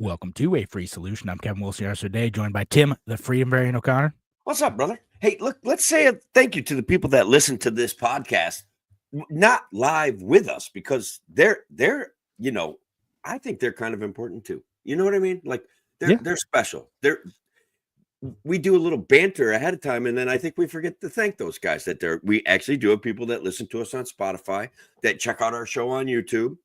Welcome to A Free Solution. I'm Kevin Wilson, here today, joined by Tim, the Freedom Variant O'Connor. What's up, brother? Hey, look, let's say a thank you to the people that listen to this podcast, not live with us, because they're I think they're kind of important too. You know what I mean? Like they're special. We do a little banter ahead of time, and then I think we forget to thank those guys we actually do have people that listen to us on Spotify, that check out our show on YouTube.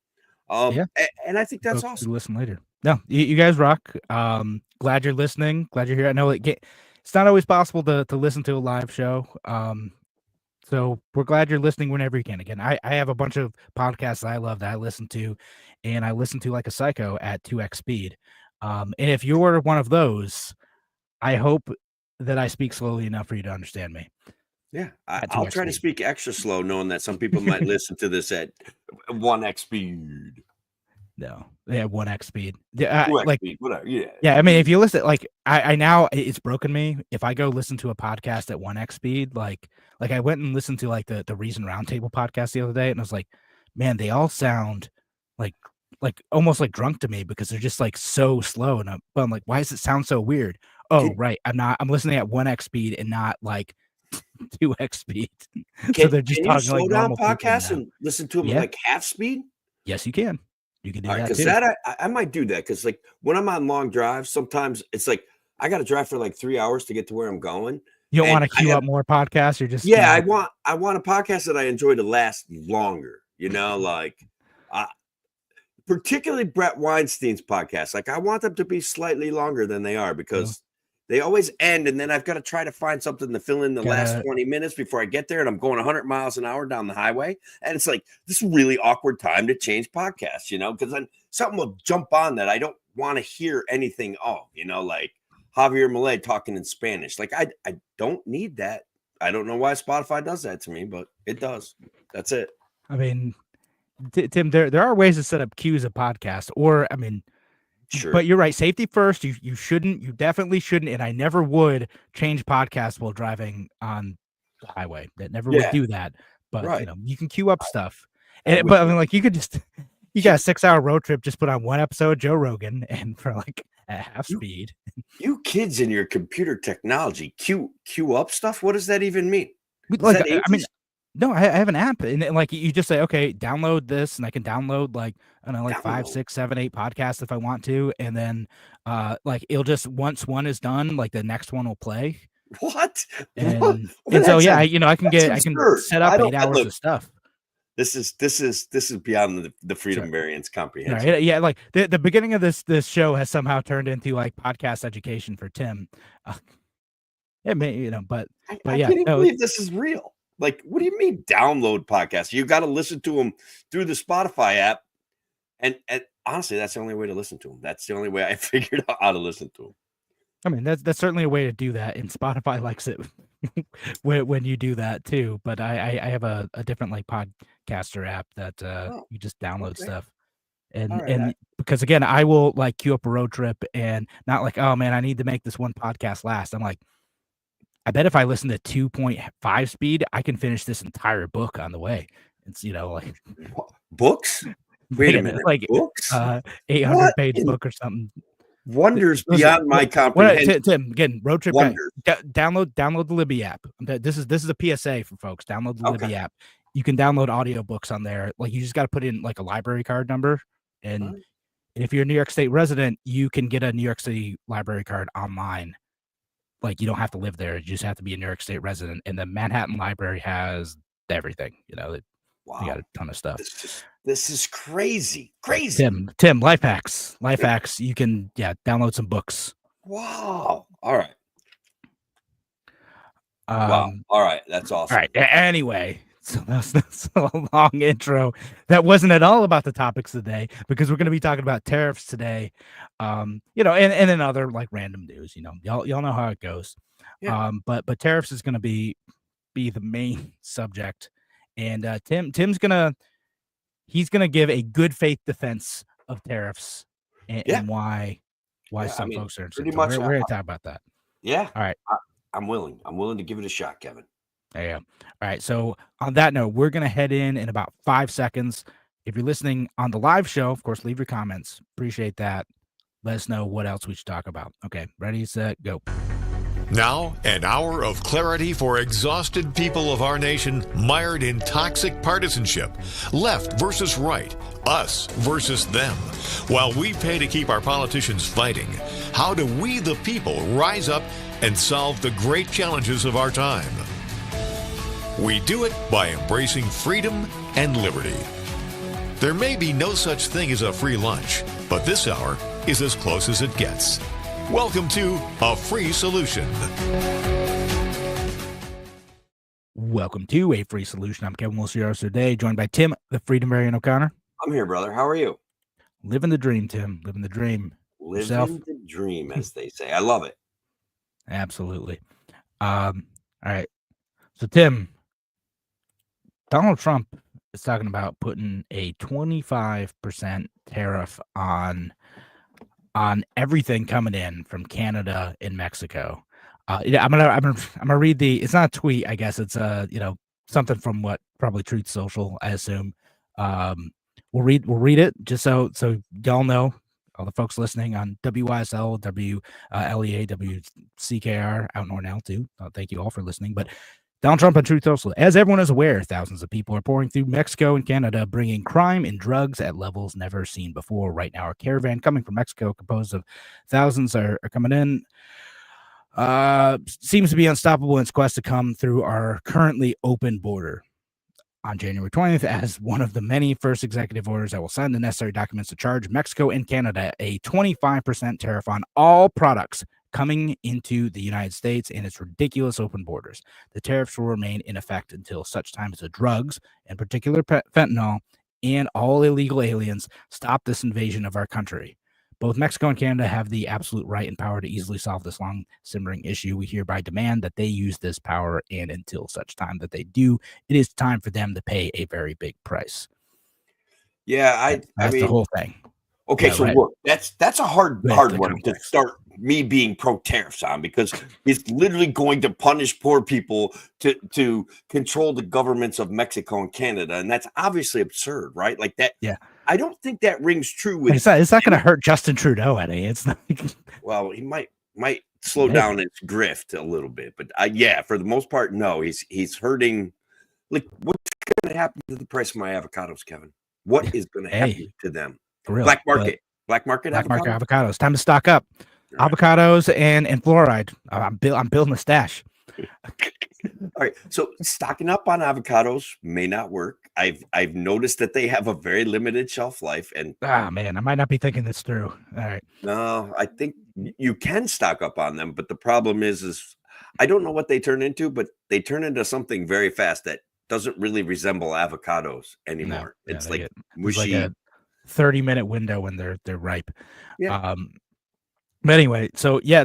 And I think that's awesome. Listen later. No, you guys rock. Glad you're listening. Glad you're here. I know it's not always possible to listen to a live show. So we're glad you're listening whenever you can. Again, I have a bunch of podcasts that I love that I listen to, and I listen to like a psycho at 2x speed. And if you're one of those, I hope that I speak slowly enough for you to understand me. Yeah, I'll try to speak extra slow, knowing that some people might listen to this at 1x speed. No, they have 1x speed. Speed, whatever. Yeah. I mean, if you listen, like I now it's broken me. If I go listen to a podcast at 1x speed, like I went and listened to like the Reason Roundtable podcast the other day, and I was like, man, they all sound like almost like drunk to me because they're just like so slow. And I'm like, why does it sound so weird? Oh, right. I'm listening at 1x speed and not like 2x speed. So they're just talking slow like down podcasts and listen to them at like half speed. Yes, you can. You can do that because I might do that because like when I'm on long drives, sometimes it's like I got to drive for like 3 hours to get to where I'm going. You don't want to queue up more podcasts, or just I want a podcast that I enjoy to last longer. You know, like particularly Brett Weinstein's podcast. Like I want them to be slightly longer than they are because they always end, and then I've got to try to find something to fill in the last 20 minutes before I get there, and I'm going 100 miles an hour down the highway, and it's like this really awkward time to change podcasts, you know, because then something will jump on that I don't want to hear anything of, you know, like Javier Milei talking in Spanish. Like I don't need that. I don't know why Spotify does that to me, but it does. That's it. I mean, Tim, there are ways to set up queues of podcasts, or I mean. Sure. But you're right. Safety first. You definitely shouldn't. And I never would change podcasts while driving on the highway. That never would do that. But you know, you can queue up stuff. But I mean, like you got a 6-hour road trip, just put on one episode of Joe Rogan and for like at half speed. You kids in your computer technology queue up stuff. What does that even mean? No, I have an app, and like you just say, okay, download this, and I can download like I don't know, like 5, 6, 7, 8 podcasts if I want to, and then like it'll just once one is done, like the next one will play. What? And so I can set up 8 hours of stuff. This is beyond the Freedom Variant's comprehension. Right. Yeah, like the beginning of this show has somehow turned into like podcast education for Tim. It may, you know, but I can't believe this is real. Like, what do you mean download podcasts? You got to listen to them through the Spotify app. And honestly, that's the only way to listen to them. That's the only way I figured out how to listen to them. I mean, that's certainly a way to do that. And Spotify likes it when you do that too. But I have a different like podcaster app that you just download stuff. And because again, I will like queue up a road trip and not like, oh man, I need to make this one podcast last. I'm like, I bet if I listen to 2.5 speed, I can finish this entire book on the way. It's, you know, like books. Wait a minute, like books, 800-page book or something. Wonders beyond my comprehension. Tim, again, road trip. Download the Libby app. This is a PSA for folks. Download the Libby app. You can download audiobooks on there. Like you just got to put in like a library card number, and if you're a New York State resident, you can get a New York City library card online. Like you don't have to live there; you just have to be a New York State resident. And the Manhattan Library has everything. You know, you got a ton of stuff. This is crazy. Tim, life hacks. You can download some books. Wow. All right. Wow. All right. That's awesome. All right. Anyway, so that's a long intro. That wasn't at all about the topics today because we're going to be talking about tariffs today. You know, and then other like random news. You know, y'all know how it goes. Yeah. But tariffs is going to be the main subject, and Tim's gonna give a good faith defense of tariffs and why some folks are interested. We're going to talk about that. Yeah. All right. I'm willing to give it a shot, Kevin. There you go. All right. So on that note, we're going to head in about 5 seconds. If you're listening on the live show, of course, leave your comments. Appreciate that. let us know what else we should talk about. Okay, ready, set, go. Now, an hour of clarity for exhausted people of our nation mired in toxic partisanship. Left versus right, us versus them. While we pay to keep our politicians fighting, how do we, the people, rise up and solve the great challenges of our time? We do it by embracing freedom and liberty. There may be no such thing as a free lunch, but this hour is as close as it gets. Welcome to A Free Solution. Welcome to A Free Solution. I'm Kevin Wilson today, joined by Tim, the Freedom Variant O'Connor. I'm here, brother. How are you? Living the dream, Tim. Living the dream. Living the dream, as they say. I love it. Absolutely. All right. So, Tim, Donald Trump is talking about putting a 25% tariff on everything coming in from Canada and Mexico. I'm gonna read the. It's not a tweet, I guess. It's something from what probably Truth Social, I assume. We'll read it just so y'all know, all the folks listening on WYSL, WLEA, WCKR out in Ornell too. Thank you all for listening. But Donald Trump on Truth Social. As everyone is aware, thousands of people are pouring through Mexico and Canada, bringing crime and drugs at levels never seen before. Right now, our caravan coming from Mexico, composed of thousands, are coming in. Seems to be unstoppable in its quest to come through our currently open border. On January 20th, as one of the many first executive orders that will sign the necessary documents to charge Mexico and Canada a 25% tariff on all products coming into the United States and its ridiculous open borders. The tariffs will remain in effect until such time as the drugs, in particular fentanyl, and all illegal aliens stop this invasion of our country. Both Mexico and Canada have the absolute right and power to easily solve this long simmering issue. We hereby demand that they use this power, and until such time that they do, it is time for them to pay a very big price. Yeah, that's the whole thing. Okay, so look, that's a hard one to start me being pro tariffs on, because it's literally going to punish poor people to control the governments of Mexico and Canada, and that's obviously absurd, right? Like that. Yeah, I don't think that rings true with. It's not going to hurt Justin Trudeau any. It's not. Well, he might slow down its grift a little bit, but yeah, for the most part, no, he's hurting. Like, what's going to happen to the price of my avocados, Kevin? What is going to happen to them? Black market avocados. Time to stock up. Right. Avocados and fluoride. I'm building a stash. All right, so stocking up on avocados may not work. I've noticed that they have a very limited shelf life, and man, I might not be thinking this through. All right, no, I think you can stock up on them, but the problem is I don't know what they turn into, but they turn into something very fast that doesn't really resemble avocados anymore. No, it's like mushy. It's like a 30-minute window when they're ripe. Yeah. But anyway, so yeah,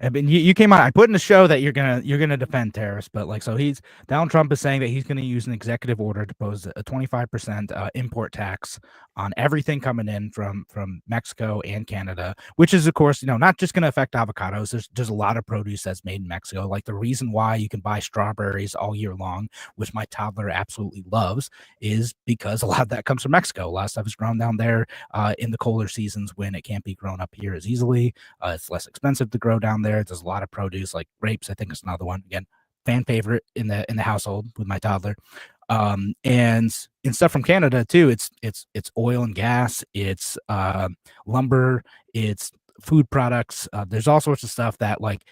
I mean, you came on. I put in the show that you're gonna defend tariffs, but like, so Donald Trump is saying that he's gonna use an executive order to pose a 25% import tax on everything coming in from Mexico and Canada, which is, of course, not just gonna affect avocados. There's a lot of produce that's made in Mexico. Like, the reason why you can buy strawberries all year long, which my toddler absolutely loves, is because a lot of that comes from Mexico. A lot of stuff is grown down there in the colder seasons when it can't be grown up here as easily. It's less expensive to grow down there. There's a lot of produce, like grapes. I think it's another one. Again, fan favorite in the household with my toddler. And stuff from Canada too. It's oil and gas. It's lumber. It's food products. There's all sorts of stuff that like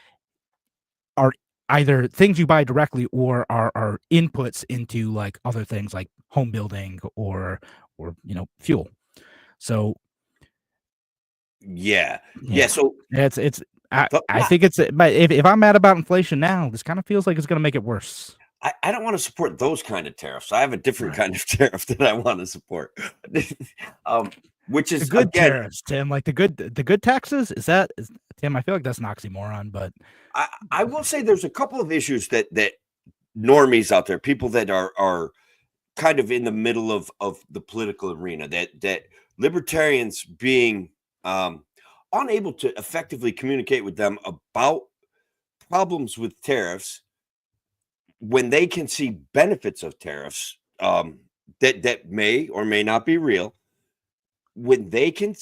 are either things you buy directly or are inputs into like other things like home building or fuel. So yeah. So it's. I think it's, but if I'm mad about inflation now, this kind of feels like it's going to make it worse. I don't want to support those kind of tariffs. I have a different kind of tariff that I want to support, which is the good tariffs, Tim. Like the good taxes. Is Tim? I feel like that's an oxymoron, but I will say there's a couple of issues that normies out there, people that are kind of in the middle of the political arena, that libertarians being unable to effectively communicate with them about problems with tariffs when they can see benefits of tariffs that may or may not be real. When they can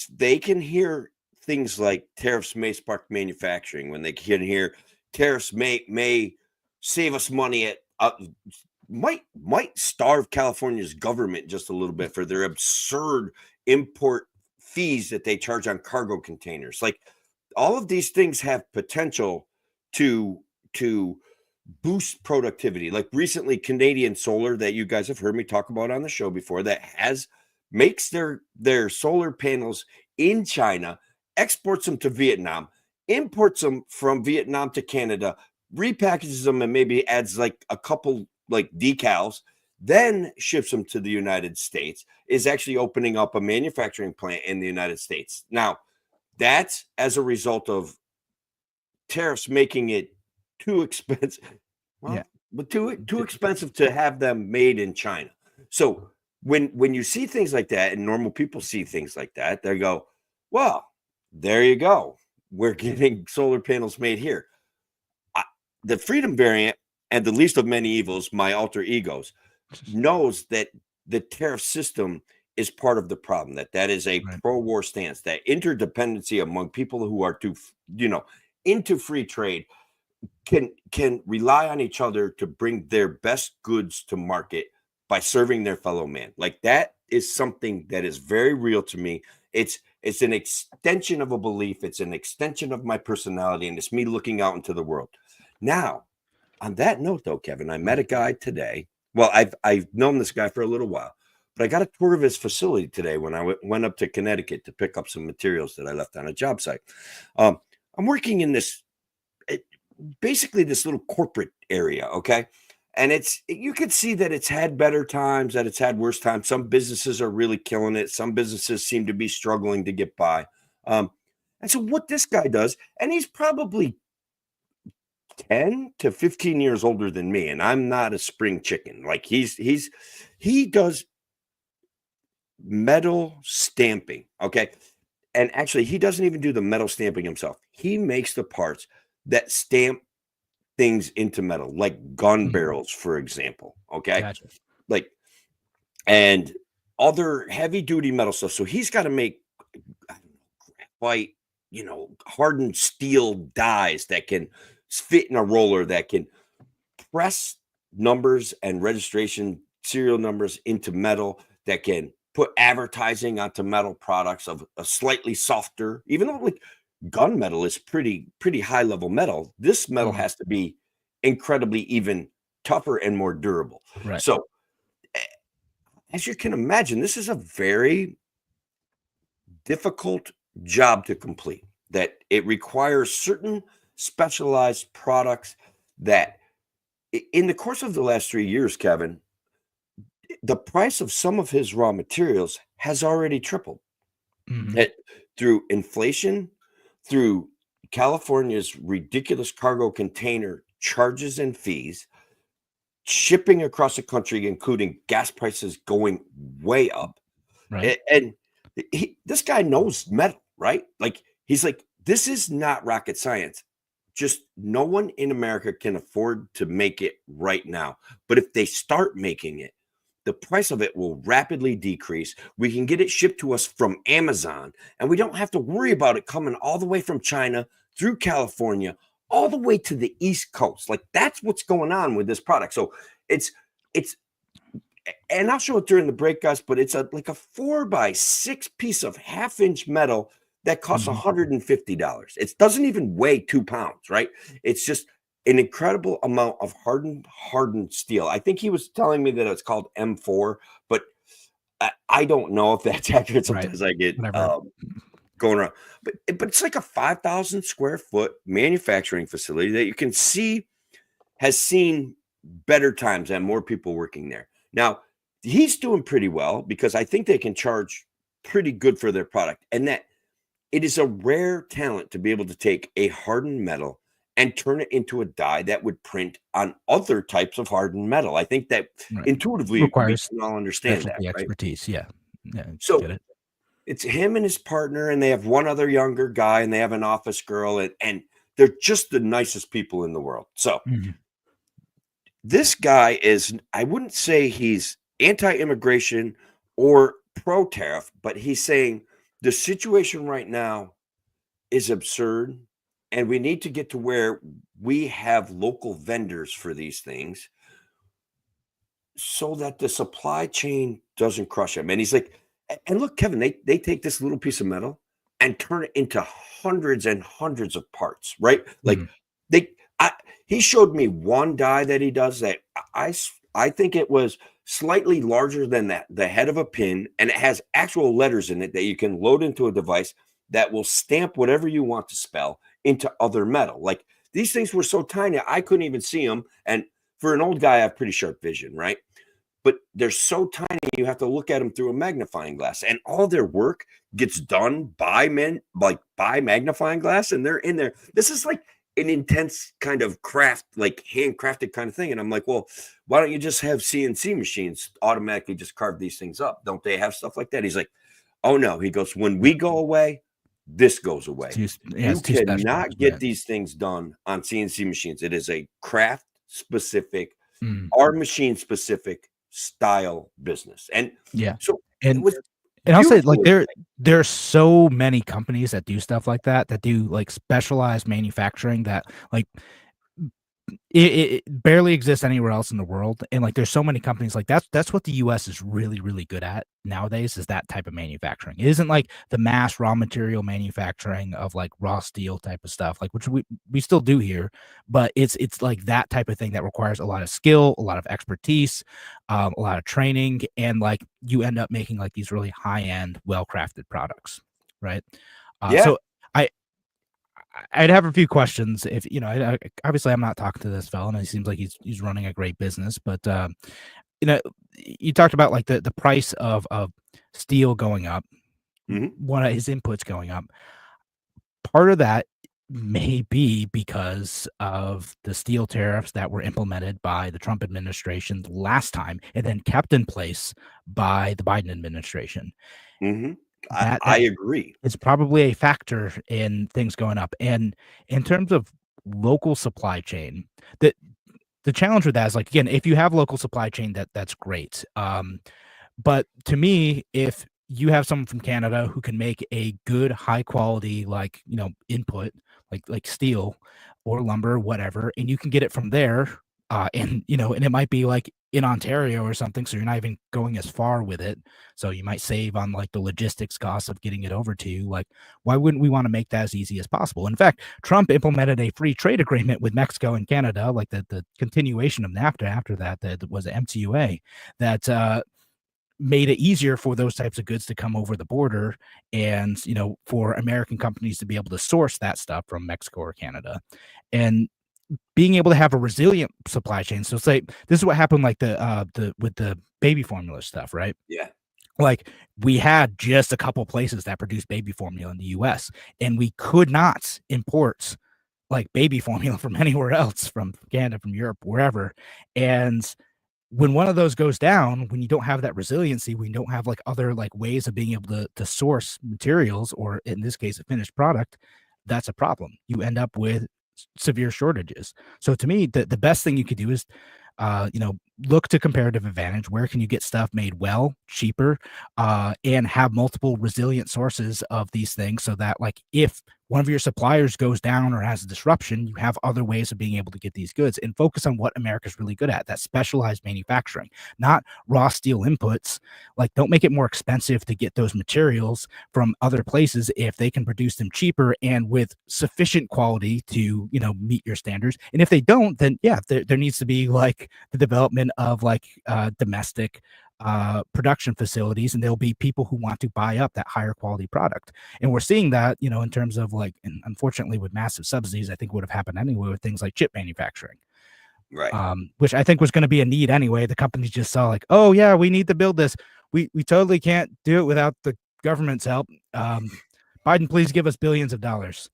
hear things like tariffs may spark manufacturing, when they can hear tariffs may save us money at might starve California's government just a little bit for their absurd import fees that they charge on cargo containers. Like, all of these things have potential to boost productivity. Like recently, Canadian Solar, that you guys have heard me talk about on the show before, that makes their solar panels in China, exports them to Vietnam, imports them from Vietnam to Canada, repackages them, and maybe adds like a couple like decals, then ships them to the United States, is actually opening up a manufacturing plant in the United States. Now, that's as a result of tariffs making it too expensive. Well, but too expensive to have them made in China. So when you see things like that, and normal people see things like that, they go, well, there you go. We're getting solar panels made here. The Freedom variant, and the least of many evils, my alter egos, knows that the tariff system is part of the problem, that is a pro-war stance, that interdependency among people who are into free trade can rely on each other to bring their best goods to market by serving their fellow man. Like, that is something that is very real to me. It's an extension of a belief. It's an extension of my personality, and it's me looking out into the world. Now, on that note, though, Kevin, I met a guy today. Well, I've known this guy for a little while, but I got a tour of his facility today when I went up to Connecticut to pick up some materials that I left on a job site. I'm working in basically this little corporate area, okay? And you could see that it's had better times, that it's had worse times. Some businesses are really killing it. Some businesses seem to be struggling to get by. And so what this guy does, and he's probably 10 to 15 years older than me, and I'm not a spring chicken. Like, he does metal stamping, okay? And actually, he doesn't even do the metal stamping himself. He makes the parts that stamp things into metal, like gun barrels, for example, okay? Gotcha. Like, and other heavy duty metal stuff. So he's got to make graphite, hardened steel dies that can fit in a roller, that can press numbers and registration serial numbers into metal, that can put advertising onto metal products of a slightly softer, even though like gun metal is pretty high level metal, this metal has to be incredibly even tougher and more durable. Right. So as you can imagine, this is a very difficult job to complete, that it requires certain specialized products that in the course of the last 3 years, Kevin, the price of some of his raw materials has already tripled. Through inflation, through California's ridiculous cargo container charges and fees, shipping across the country, including gas prices going way up. Right. And this guy knows metal, right? Like, he's like, this is not rocket science. Just no one in America can afford to make it right now. But if they start making it, the price of it will rapidly decrease. We can get it shipped to us from Amazon, and we don't have to worry about it coming all the way from China through California, all the way to the East Coast. Like, that's what's going on with this product. So it's, and I'll show it during the break, guys, but it's like a 4x6 piece of 1/2-inch metal that costs $150. It doesn't even weigh 2 pounds, right? It's just an incredible amount of hardened steel. I think he was telling me that it's called M4, but I don't know if that's accurate. Sometimes I get going around, but it's like a 5,000 square foot manufacturing facility that you can see has seen better times and more people working there. Now, he's doing pretty well because I think they can charge pretty good for their product, and that it is a rare talent to be able to take a hardened metal and turn it into a die that would print on other types of hardened metal. I think that intuitively requires we can all understand that, right? expertise. Yeah. So get it. It's him and his partner, and they have one other younger guy, and they have an office girl, and they're just the nicest people in the world. So this guy is, I wouldn't say he's anti-immigration or pro-tariff, but he's saying the situation right now is absurd. And we need to get to where we have local vendors for these things so that the supply chain doesn't crush them. And he's like, and look, Kevin, they take this little piece of metal and turn it into hundreds and hundreds of parts, right? Like they, he showed me one die that he does that I think it was slightly larger than the head of a pin, and it has actual letters in it that you can load into a device that will stamp whatever you want to spell into other metal. Like these things were so tiny, I couldn't even see them. And for an old guy, I have pretty sharp vision, right? But they're so tiny, you have to look at them through a magnifying glass, and all their work gets done by men, like by magnifying glass, and they're in there. This is like an intense kind of craft, like handcrafted kind of thing. And I'm like, well, why don't you just have CNC machines automatically just carve these things up? Don't they have stuff like that? He's like, oh no. He goes, when we go away, this goes away. You cannot get these things done on CNC machines. It is a craft specific, our machine specific style business. And so and I'll say, like, there's so many companies that do stuff like that do like specialized manufacturing that like it barely exists anywhere else in the world. And like there's so many companies like that's what the US is really, really good at nowadays, is that type of manufacturing. It isn't like the mass raw material manufacturing of like raw steel type of stuff, like which we still do here, but it's like that type of thing that requires a lot of skill, a lot of expertise, a lot of training, and like you end up making like these really high-end, well-crafted products, right? So I'd have a few questions. If you know, obviously I'm not talking to this fellow, and he seems like he's running a great business. But you know, you talked about like the price of steel going up, one of his inputs going up. Part of that may be because of the steel tariffs that were implemented by the Trump administration last time, and then kept in place by the Biden administration. I agree. It's probably a factor in things going up. And in terms of local supply chain, the challenge with that is, like, again, if you have local supply chain, that's great. But to me, if you have someone from Canada who can make a good, high quality, like, you know, input, like steel or lumber, whatever, and you can get it from there, and you know, and it might be like in Ontario or something, so you're not even going as far with it, so you might save on like the logistics costs of getting it over to you. Like, why wouldn't we want to make that as easy as possible? In fact, Trump implemented a free trade agreement with Mexico and Canada, like the continuation of NAFTA after that was an MTUA that made it easier for those types of goods to come over the border, and you know, for American companies to be able to source that stuff from Mexico or Canada. And being able to have a resilient supply chain. So say this is what happened, like with the baby formula stuff, right? Yeah. Like we had just a couple places that produced baby formula in the US, and we could not import like baby formula from anywhere else, from Canada, from Europe, wherever. And when one of those goes down, when you don't have that resiliency, when you don't have like other like ways of being able to source materials, or in this case, a finished product, that's a problem. You end up with severe shortages. So to me, the best thing you could do is, you know, look to comparative advantage. Where can you get stuff made well, cheaper, and have multiple resilient sources of these things, so that like if one of your suppliers goes down or has a disruption, you have other ways of being able to get these goods, and focus on what America's really good at, that specialized manufacturing, not raw steel inputs. Like, don't make it more expensive to get those materials from other places if they can produce them cheaper and with sufficient quality to, you know, meet your standards. And if they don't, then yeah, there needs to be like the development of like domestic production facilities, and there'll be people who want to buy up that higher quality product. And we're seeing that, you know, in terms of like, and unfortunately with massive subsidies, I think would have happened anyway with things like chip manufacturing, right? Which I think was going to be a need anyway. The companies just saw like, oh yeah, we need to build this. We totally can't do it without the government's help. Biden, please give us billions of dollars.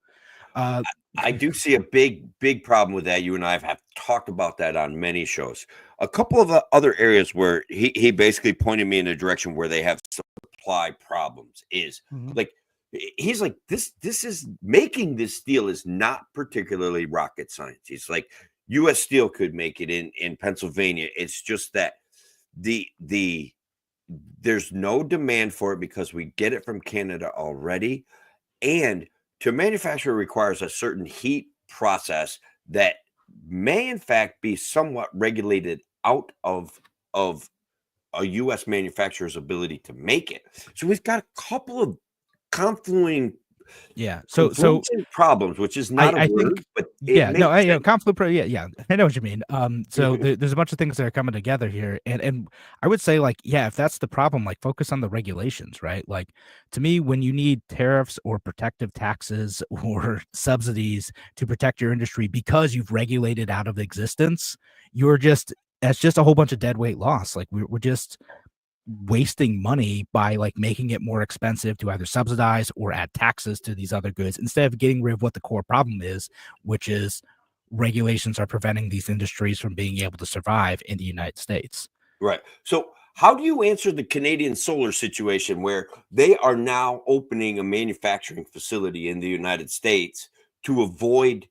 I do see a big problem with that. You and I have talked about that on many shows. A couple of other areas where he basically pointed me in a direction where they have supply problems is like, he's like, this is making this steel is not particularly rocket science. He's like, U.S. Steel could make it in Pennsylvania. It's just that there's no demand for it because we get it from Canada already. And to manufacture requires a certain heat process that may in fact be somewhat regulated out of a U.S. manufacturer's ability to make it. So we've got a couple of conflueting problems, which is not I a word, think, but it makes sense. conflict. I know what you mean. So there's a bunch of things that are coming together here, and I would say, like, yeah, if that's the problem, like, focus on the regulations, right? Like, to me, when you need tariffs or protective taxes or subsidies to protect your industry because you've regulated out of existence, that's just a whole bunch of dead weight loss. Like, we're just wasting money by, like, making it more expensive to either subsidize or add taxes to these other goods instead of getting rid of what the core problem is, which is regulations are preventing these industries from being able to survive in the United States. Right. So how do you answer the Canadian Solar situation where they are now opening a manufacturing facility in the United States to avoid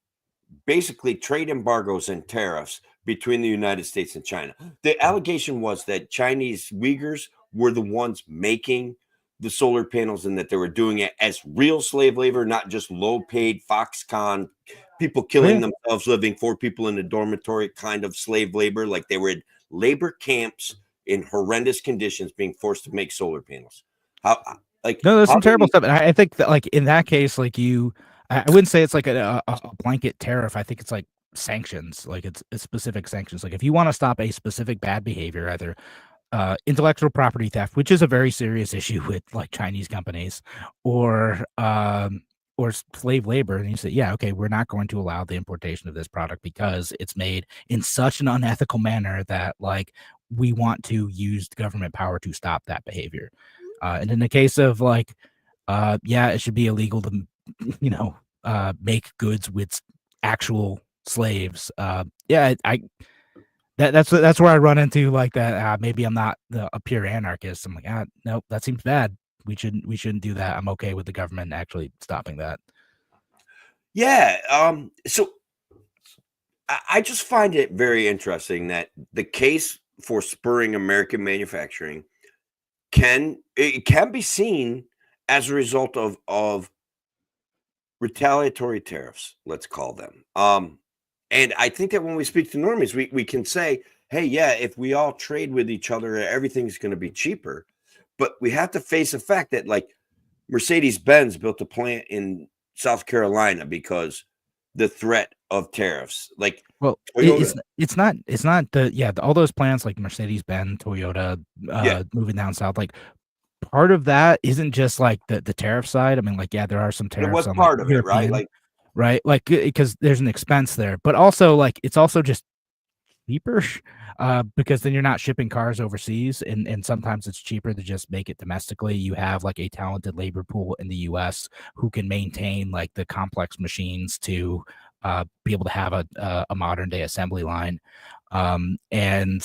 basically trade embargoes and tariffs between the United States and China? The allegation was that Chinese Uyghurs were the ones making the solar panels and that they were doing it as real slave labor, not just low paid Foxconn people killing themselves, living 4 people in a dormitory kind of slave labor. Like they were in labor camps in horrendous conditions being forced to make solar panels. No, there's some terrible stuff. And I think that, like, in that case, like, I wouldn't say it's like a blanket tariff. I think it's like sanctions, like it's specific sanctions. Like, if you want to stop a specific bad behavior, either intellectual property theft, which is a very serious issue with, like, Chinese companies, or slave labor, and you say, yeah, okay, we're not going to allow the importation of this product because it's made in such an unethical manner that, like, we want to use government power to stop that behavior. And in the case of, like, it should be illegal to, make goods with actual slaves. That's where I run into, like, that. Maybe I'm not a pure anarchist. I'm like, nope, that seems bad. We shouldn't do that. I'm okay with the government actually stopping that. Yeah. So I just find it very interesting that the case for spurring American manufacturing can be seen as a result of retaliatory tariffs, let's call them. And I think that when we speak to normies, we can say, hey, yeah, if we all trade with each other, everything's going to be cheaper. But we have to face the fact that, like, Mercedes-Benz built a plant in South Carolina because the threat of tariffs. Like, well, it's not all those plants, like Mercedes-Benz, Toyota, moving down south, like, part of that isn't just like the tariff side. I mean, like, yeah, there are some tariffs. It was on, part like, of it, right? Like, because there's an expense there, but also, like, it's also just cheaper, because then you're not shipping cars overseas, and sometimes it's cheaper to just make it domestically. You have, like, a talented labor pool in the U.S. who can maintain, like, the complex machines to be able to have a modern day assembly line, and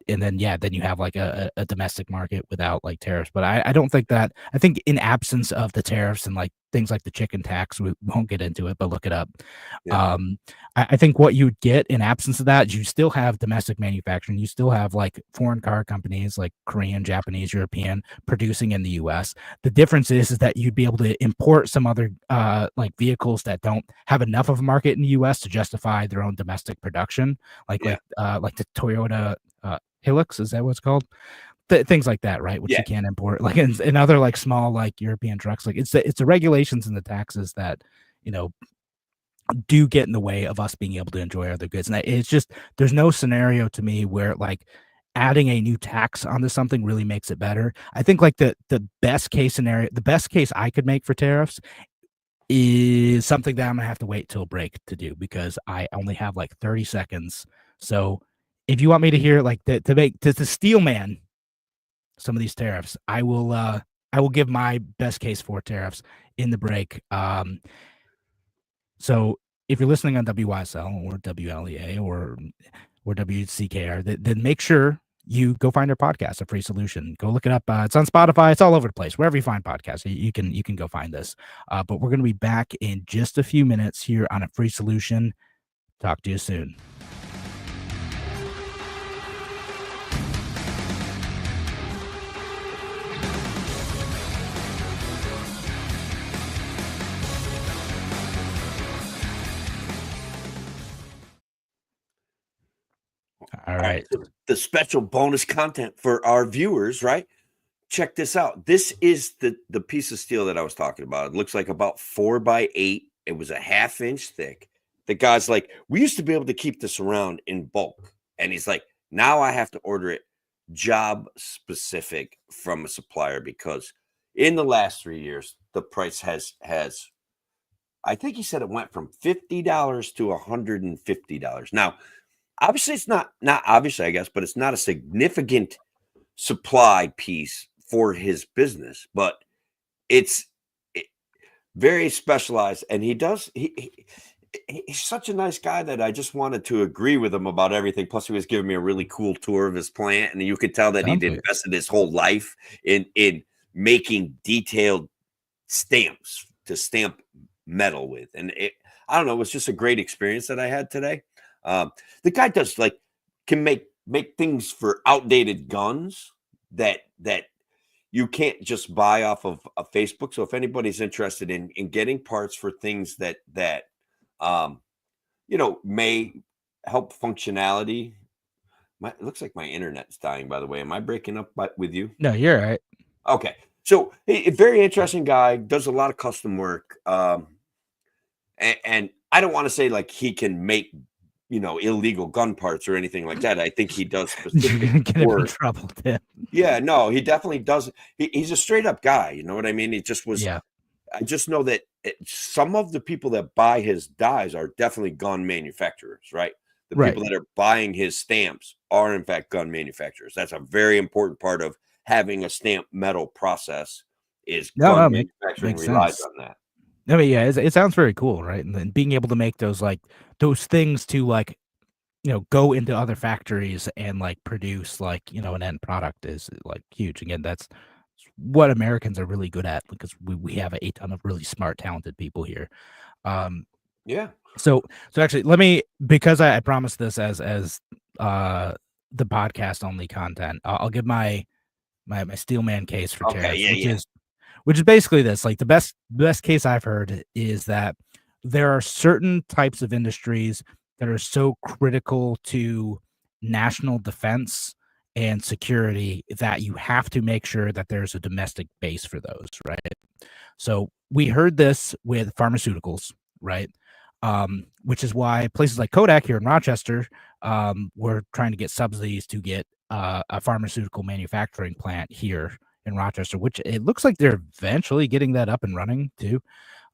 then you have, like, a domestic market without, like, tariffs. But I don't think that. I think in absence of the tariffs and, like, things like the chicken tax, we won't get into it, but look it up. Yeah. I think what you'd get in absence of that, you still have domestic manufacturing. You still have, like, foreign car companies, like Korean, Japanese, European, producing in the U.S. The difference is that you'd be able to import some other like vehicles that don't have enough of a market in the U.S. to justify their own domestic production, like the Toyota Hilux, is that what it's called? Things like that, right? Which you can't import, like, in other, like, small, like, European trucks. Like, it's the regulations and the taxes that, do get in the way of us being able to enjoy other goods. And it's just, there's no scenario to me where, like, adding a new tax onto something really makes it better. I think, like, the best case scenario, the best case I could make for tariffs is something that I'm gonna have to wait till break to do, because I only have, like, 30 seconds. So if you want me to hear, like, to steel man some of these tariffs, I will give my best case for tariffs in the break. So if you're listening on WYSL or WLEA or WCKR, then make sure you go find our podcast, A Free Solution. Go look it up. It's on Spotify. It's all over the place. Wherever you find podcasts, you can go find this. But we're going to be back in just a few minutes here on A Free Solution. Talk to you soon. All right. So the special bonus content for our viewers, right? Check this out. This is the piece of steel that I was talking about. It looks like about 4x8. It was a 1/2 inch thick. The guy's like, we used to be able to keep this around in bulk. And he's like, now I have to order it job specific from a supplier because in the last 3 years, the price has I think he said it went from $50 to $150. Now, obviously it's not obviously, I guess, but it's not a significant supply piece for his business, but it's very specialized. And he's such a nice guy that I just wanted to agree with him about everything. Plus, he was giving me a really cool tour of his plant, and you could tell that he'd invested his whole life in making detailed stamps to stamp metal with. And I don't know, it was just a great experience that I had today. The guy can make things for outdated guns that you can't just buy off of Facebook. So if anybody's interested in getting parts for things that may help functionality. It looks like my internet's dying, by the way. Am I breaking up with you? No, you're all right. Okay. So a very interesting guy, does a lot of custom work. And I don't want to say like he can make, illegal gun parts or anything like that. I think he does specific Get him in work. trouble, Tim. Yeah, no, he definitely does. He's a straight up guy. You know what I mean? He just was. Yeah. I just know that some of the people that buy his dies are definitely gun manufacturers, right? The people that are buying his stamps are in fact gun manufacturers. That's a very important part of having a stamp metal process is gun manufacturing relies on that. I mean, yeah, it sounds very cool, right? And then being able to make those things to go into other factories and produce an end product is huge. Again, that's what Americans are really good at because we have a ton of really smart, talented people here. Yeah. So actually, let me, because I promised this as the podcast only content, I'll give my Steelman case for tariffs, which is basically this. Like the best case I've heard is that there are certain types of industries that are so critical to national defense and security that you have to make sure that there's a domestic base for those, right? So we heard this with pharmaceuticals, right? Which is why places like Kodak here in Rochester were trying to get subsidies to get a pharmaceutical manufacturing plant here in Rochester, which it looks like they're eventually getting that up and running too.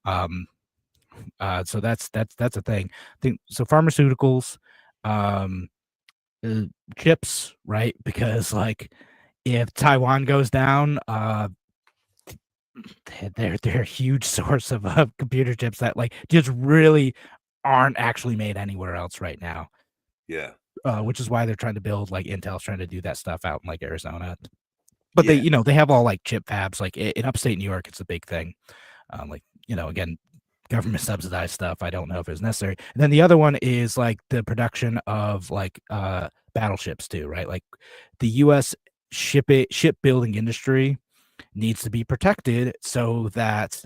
So that's a thing. So pharmaceuticals, chips, right? Because if Taiwan goes down, they're a huge source of computer chips that just really aren't actually made anywhere else right now. Yeah. Which is why they're trying to build Intel's trying to do that stuff out in Arizona. But they have all chip fabs in upstate New York. It's a big thing. Again, government subsidized stuff. I don't know if it's necessary. And then the other one is the production of battleships too, right? The U.S. shipbuilding industry needs to be protected so that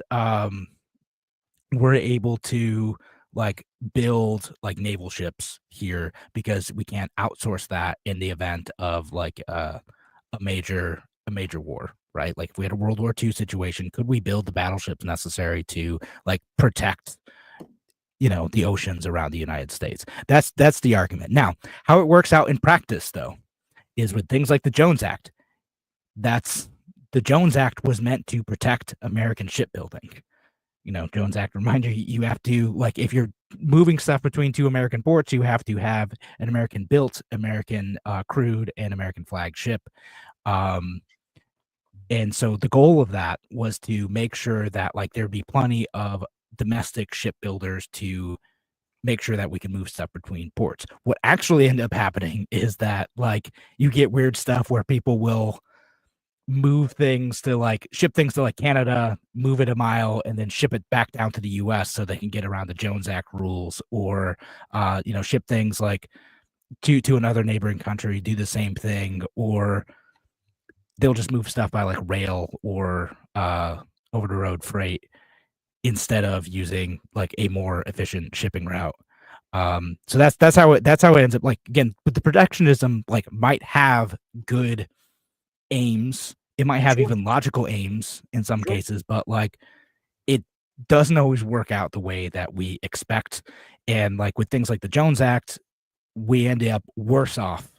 we're able to build naval ships here because we can't outsource that in the event of a major war, right? If we had a World War II situation, could we build the battleships necessary to protect the oceans around the United States? That's the argument. Now, how it works out in practice though is with things like the Jones Act. The Jones Act was meant to protect American shipbuilding. Jones Act reminder, you have to, if you're moving stuff between two American ports, you have to have an American built, American crewed, and American flagged ship. And so the goal of that was to make sure that there'd be plenty of domestic shipbuilders to make sure that we can move stuff between ports. What actually ended up happening is that you get weird stuff where people will move things to ship things to Canada, move it a mile, and then ship it back down to the US so they can get around the Jones Act rules, or ship things to another neighboring country, do the same thing, or they'll just move stuff by rail or over the road freight instead of using a more efficient shipping route. So that's how it ends up. Like, again, but the protectionism like might have good aims. It might have even logical aims in some cases, but like it doesn't always work out the way that we expect. And like with things like the Jones Act, we end up worse off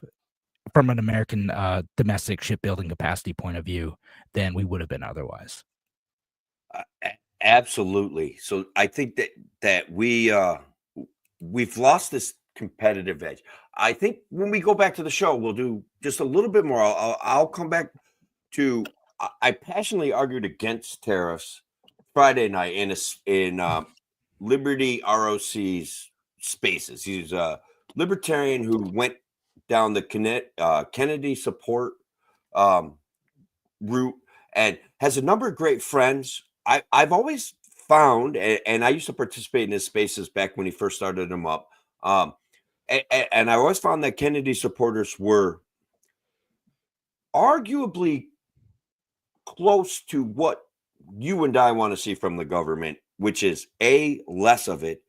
from an American domestic shipbuilding capacity point of view than we would have been otherwise. Absolutely. So I think that we've lost this competitive edge. I think when we go back to the show, we'll do just a little bit more. I'll come back to. I passionately argued against tariffs Friday night in Liberty ROC's spaces. He's a libertarian who went down the Kennedy support route and has a number of great friends. I've always found, and I used to participate in his spaces back when he first started them up. And I always found that Kennedy supporters were arguably close to what you and I want to see from the government, which is A, less of it,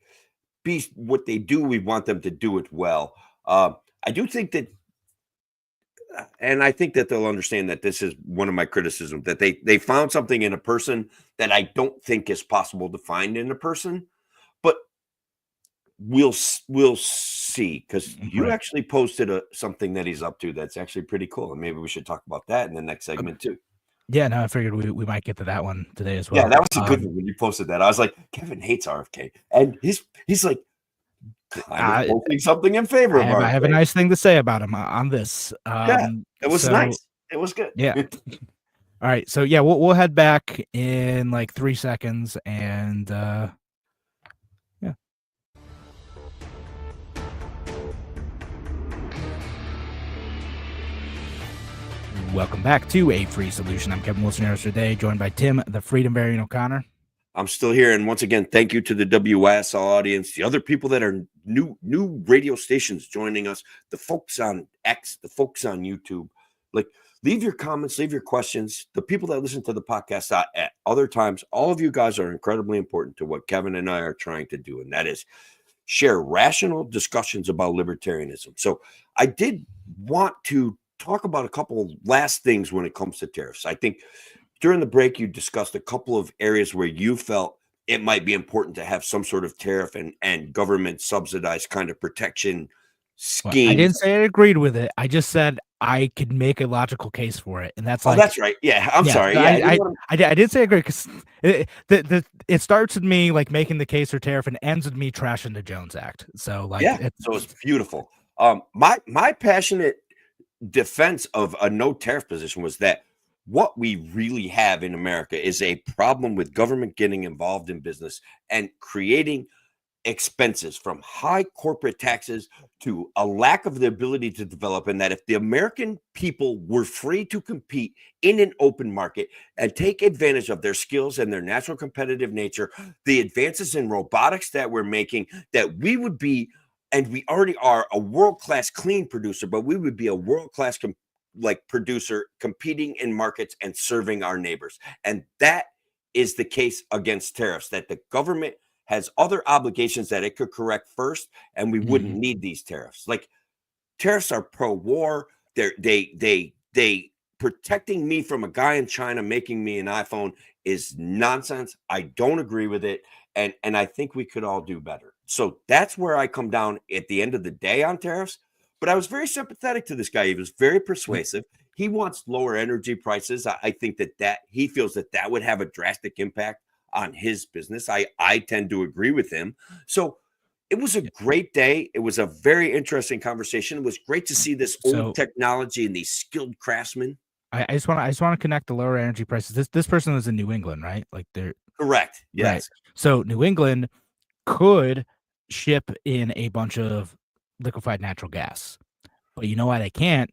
B, what they do, we want them to do it well. I do think that, and I think that they'll understand that this is one of my criticisms, that they found something in a person that I don't think is possible to find in a person, but we'll see, because you actually posted something that he's up to that's actually pretty cool, and maybe we should talk about that in the next segment too. Yeah, no, I figured we might get to that one today as well. Yeah, that was a good one when you posted that. I was like, Kevin hates RFK, and he's like kind of posting something in favor of RFK. I have a nice thing to say about him on this. Yeah, it was nice. It was good. Yeah. All right, so yeah, we'll head back in like 3 seconds, and yeah. Welcome back to A Free Solution. I'm Kevin Wilson here today, joined by Tim, the Freedom Variant O'Connor. I'm still here, and once again, thank you to the WSL audience, the other people that are new radio stations joining us, the folks on X, the folks on YouTube. Like, leave your comments, leave your questions. The people that listen to the podcast at other times, all of you guys are incredibly important to what Kevin and I are trying to do, and that is share rational discussions about libertarianism. So I did want to talk about a couple of last things when it comes to tariffs. I think during the break, you discussed a couple of areas where you felt it might be important to have some sort of tariff and government subsidized kind of protection scheme. Well, I didn't say I agreed with it. I just said I could make a logical case for it, and that's like, that's right. Yeah, I'm sorry. Yeah, I did say I agree, because it starts with me like making the case for tariff and ends with me trashing the Jones Act. So like, so it's beautiful. My passionate defense of a no tariff position was that what we really have in America is a problem with government getting involved in business and creating expenses, from high corporate taxes to a lack of the ability to develop. And that if the American people were free to compete in an open market and take advantage of their skills and their natural competitive nature, the advances in robotics that we're making, that we would be, and we already are, a world-class clean producer, but we would be a world-class producer competing in markets and serving our neighbors. And that is the case against tariffs, that the government has other obligations that it could correct first, and we wouldn't need these tariffs. Like, tariffs are pro-war. They protecting me from a guy in China making me an iPhone is nonsense. I don't agree with it. And I think we could all do better. So that's where I come down at the end of the day on tariffs. But I was very sympathetic to this guy. He was very persuasive. He wants lower energy prices. I think that he feels that would have a drastic impact on his business. I tend to agree with him. So it was a great day. It was a very interesting conversation. It was great to see this old technology and these skilled craftsmen. I just want to connect the lower energy prices. This person was in New England, right? Like, they're correct. Yes. Right. So New England could ship in a bunch of liquefied natural gas, but you know why they can't?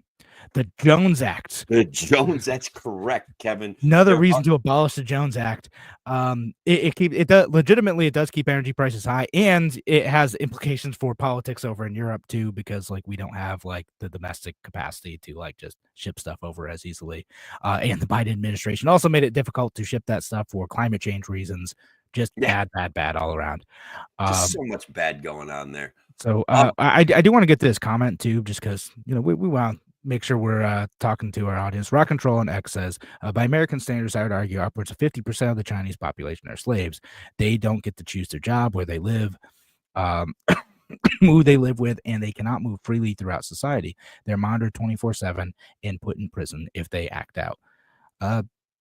The Jones Act. That's correct, Kevin. Another reason to abolish the Jones Act. It does keep energy prices high, and it has implications for politics over in Europe too, because like we don't have like the domestic capacity to like just ship stuff over as easily. And the Biden administration also made it difficult to ship that stuff for climate change reasons. Just bad all around. Just so much bad going on there. So I do want to get to this comment too, just because we want to make sure we're talking to our audience. Rock Control and X says, by American standards, I would argue upwards of 50% of the Chinese population are slaves. They don't get to choose their job, where they live, who they live with, and they cannot move freely throughout society. They're monitored 24/7 and put in prison if they act out.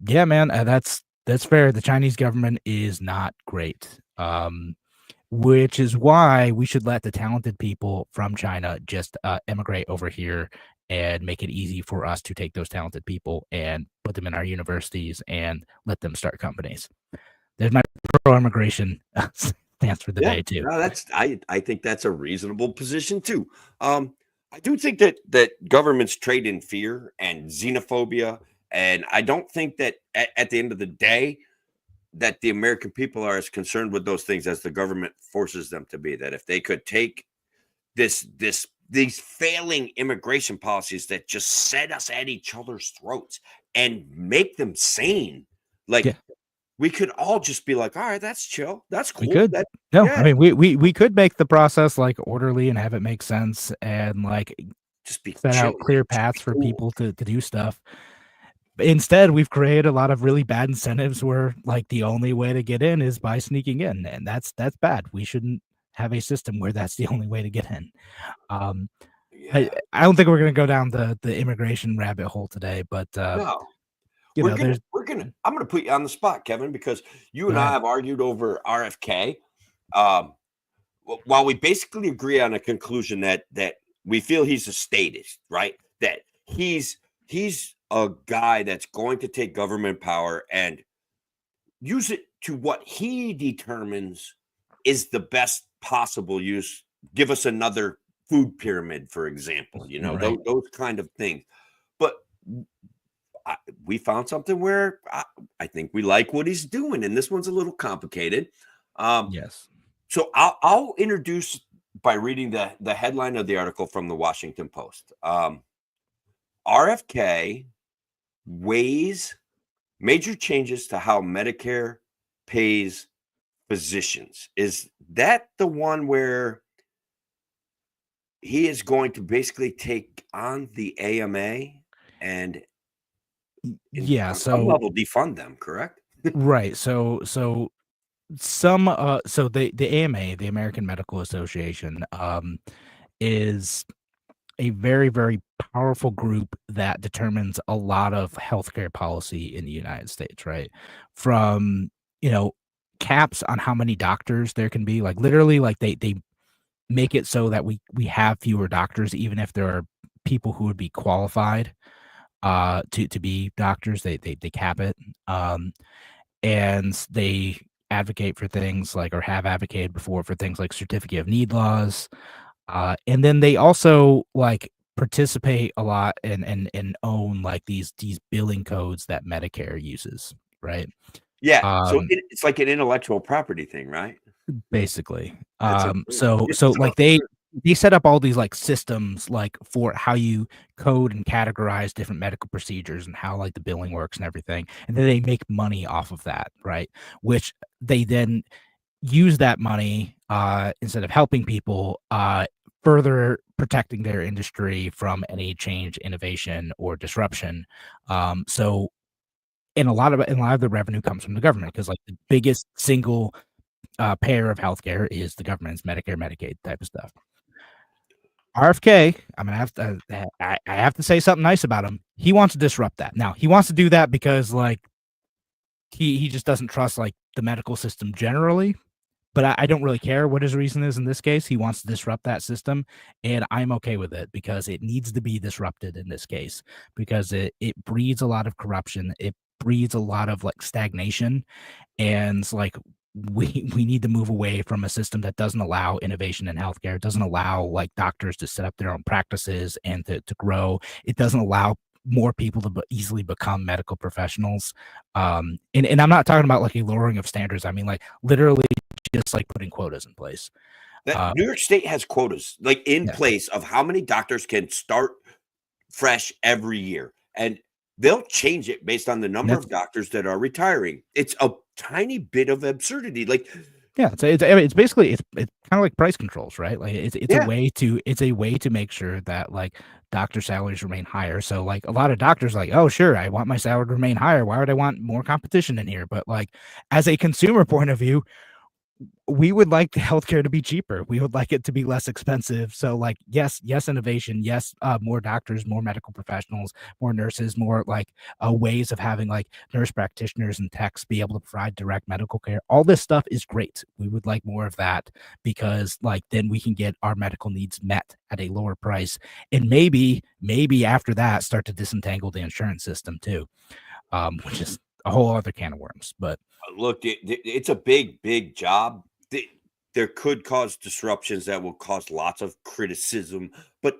Yeah, man, that's fair. The Chinese government is not great. Which is why we should let the talented people from China just emigrate over here and make it easy for us to take those talented people and put them in our universities and let them start companies. There's my pro-immigration stance for the day too. No, I think that's a reasonable position too. I do think that governments trade in fear and xenophobia, and I don't think that at the end of the day that the American people are as concerned with those things as the government forces them to be. That if they could take these failing immigration policies that just set us at each other's throats and make them sane, we could all just be like, all right, that's chill. That's cool. We could. I mean, we could make the process like orderly and have it make sense and like just be set out clear paths for people to do stuff. Instead, we've created a lot of really bad incentives where like the only way to get in is by sneaking in, and that's bad. We shouldn't have a system where that's the only way to get in. I don't think we're gonna go down the immigration rabbit hole today, but no. I'm gonna put you on the spot, Kevin, because you and I have argued over RFK. While we basically agree on a conclusion that we feel he's a statist, right? That he's a guy that's going to take government power and use it to what he determines is the best possible use. Give us another food pyramid, for example, those kind of things. But we found something where I think we like what he's doing, and this one's a little complicated. Yes. So I'll introduce by reading the headline of the article from the Washington Post. RFK weighs major changes to how Medicare pays physicians. Is that the one where he is going to basically take on the AMA and some level defund them, correct? Right. So the AMA, the American Medical Association, is a very, very powerful group that determines a lot of healthcare policy in the United States, right? From, caps on how many doctors there can be, like literally like they make it so that we have fewer doctors, even if there are people who would be qualified to be doctors. They cap it. And they advocate for things like, or have advocated before for things like certificate of need laws. And then they also like participate a lot and own like these billing codes that Medicare uses, right? Yeah. So it's like an intellectual property thing, right? Basically. So like they set up all these like systems like for how you code and categorize different medical procedures and how like the billing works and everything. And then they make money off of that, right? Which they then use that money instead of helping people further protecting their industry from any change, innovation, or disruption. So and a lot of the revenue comes from the government, because like the biggest single payer of healthcare is the government's Medicare, Medicaid type of stuff. RFK, I'm gonna have to I have to say something nice about him. He wants to disrupt that. Now he wants to do that because like he just doesn't trust like the medical system generally. But I don't really care what his reason is in this case. He wants to disrupt that system, and I'm okay with it because it needs to be disrupted in this case, because it breeds a lot of corruption. It breeds a lot of like stagnation, and like we need to move away from a system that doesn't allow innovation in healthcare. It doesn't allow like doctors to set up their own practices and to grow. It doesn't allow more people to easily become medical professionals. And I'm not talking about like a lowering of standards. I mean like literally just like putting quotas in place. New York State has quotas like in place of how many doctors can start fresh every year, and they'll change it based on the number of doctors that are retiring. It's a tiny bit of absurdity. Like Yeah, it's basically it's kind of like price controls, right? Like it's a Yeah. way to make sure that like doctor salaries remain higher. So like a lot of doctors are like, oh sure, I want my salary to remain higher. Why would I want more competition in here? But like as a consumer point of view, we would like the healthcare to be cheaper. We would like it to be less expensive. So like, yes, innovation, yes, more doctors, more medical professionals, more nurses, more like ways of having like nurse practitioners and techs be able to provide direct medical care. All this stuff is great. We would like more of that because like then we can get our medical needs met at a lower price. And maybe after that start to disentangle the insurance system too. Which is a whole other can of worms. But Look, it's a big job. There could cause disruptions that will cause lots of criticism, but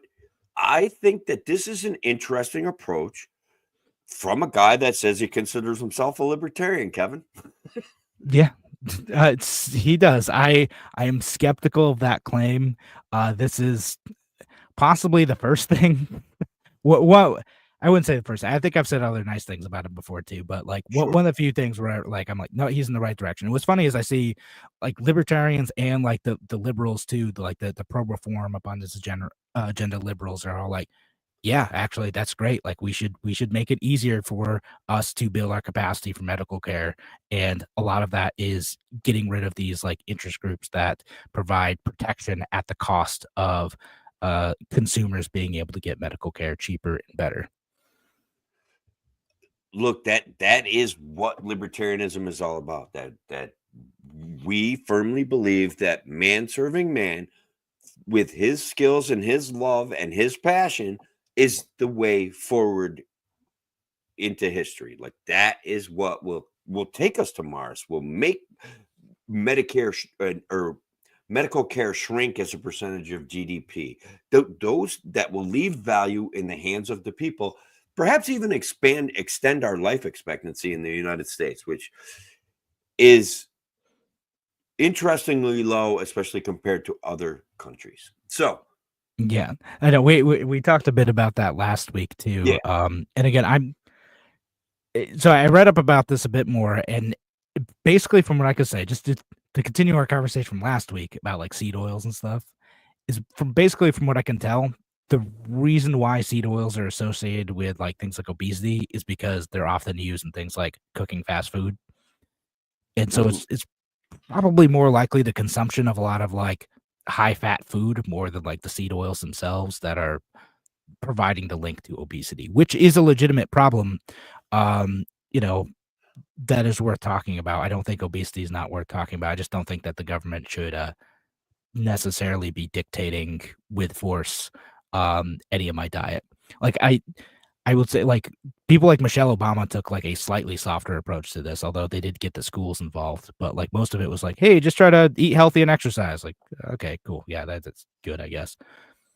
I think that this is an interesting approach from a guy that says he considers himself a libertarian, Kevin. yeah, he does. I am skeptical of that claim. This is possibly the first thing. What I wouldn't say the first. I think I've said other nice things about him before too. But like Sure. one of the few things where like I'm like, no, he's in the right direction. And what's funny is I see like libertarians and like the liberals too, the pro reform abundance agenda liberals are all like, yeah, actually, that's great. Like we should make it easier for us to build our capacity for medical care. And a lot of that is getting rid of these like interest groups that provide protection at the cost of consumers being able to get medical care cheaper and better. Look, that is what libertarianism is all about. That we firmly believe that man serving man with his skills and his love and his passion is the way forward into history. Like that is what will take us to Mars. Will make Medicare or medical care shrink as a percentage of GDP. Those that will leave value in the hands of the people, perhaps even extend our life expectancy in the United States, which is interestingly low, especially compared to other countries. So, Yeah, I know. We talked a bit about that last week too. yeah, And again, so I read up about this a bit more, and basically, from what I could say, just to continue our conversation from last week about like seed oils and stuff, is from what I can tell, the reason why seed oils are associated with like things like obesity is because they're often used in things like cooking fast food, and so mhm, it's probably more likely the consumption of a lot of like high fat food more than like the seed oils themselves that are providing the link to obesity, which is a legitimate problem. Um, you know, that is worth talking about. I don't think obesity is not worth talking about. I just don't think that the government should necessarily be dictating with force any of my diet. Like I would say like people like Michelle Obama took like a slightly softer approach to this, although they did get the schools involved. But like most of it was like, hey, just try to eat healthy and exercise. Like, okay, cool. Yeah, that's good, I guess.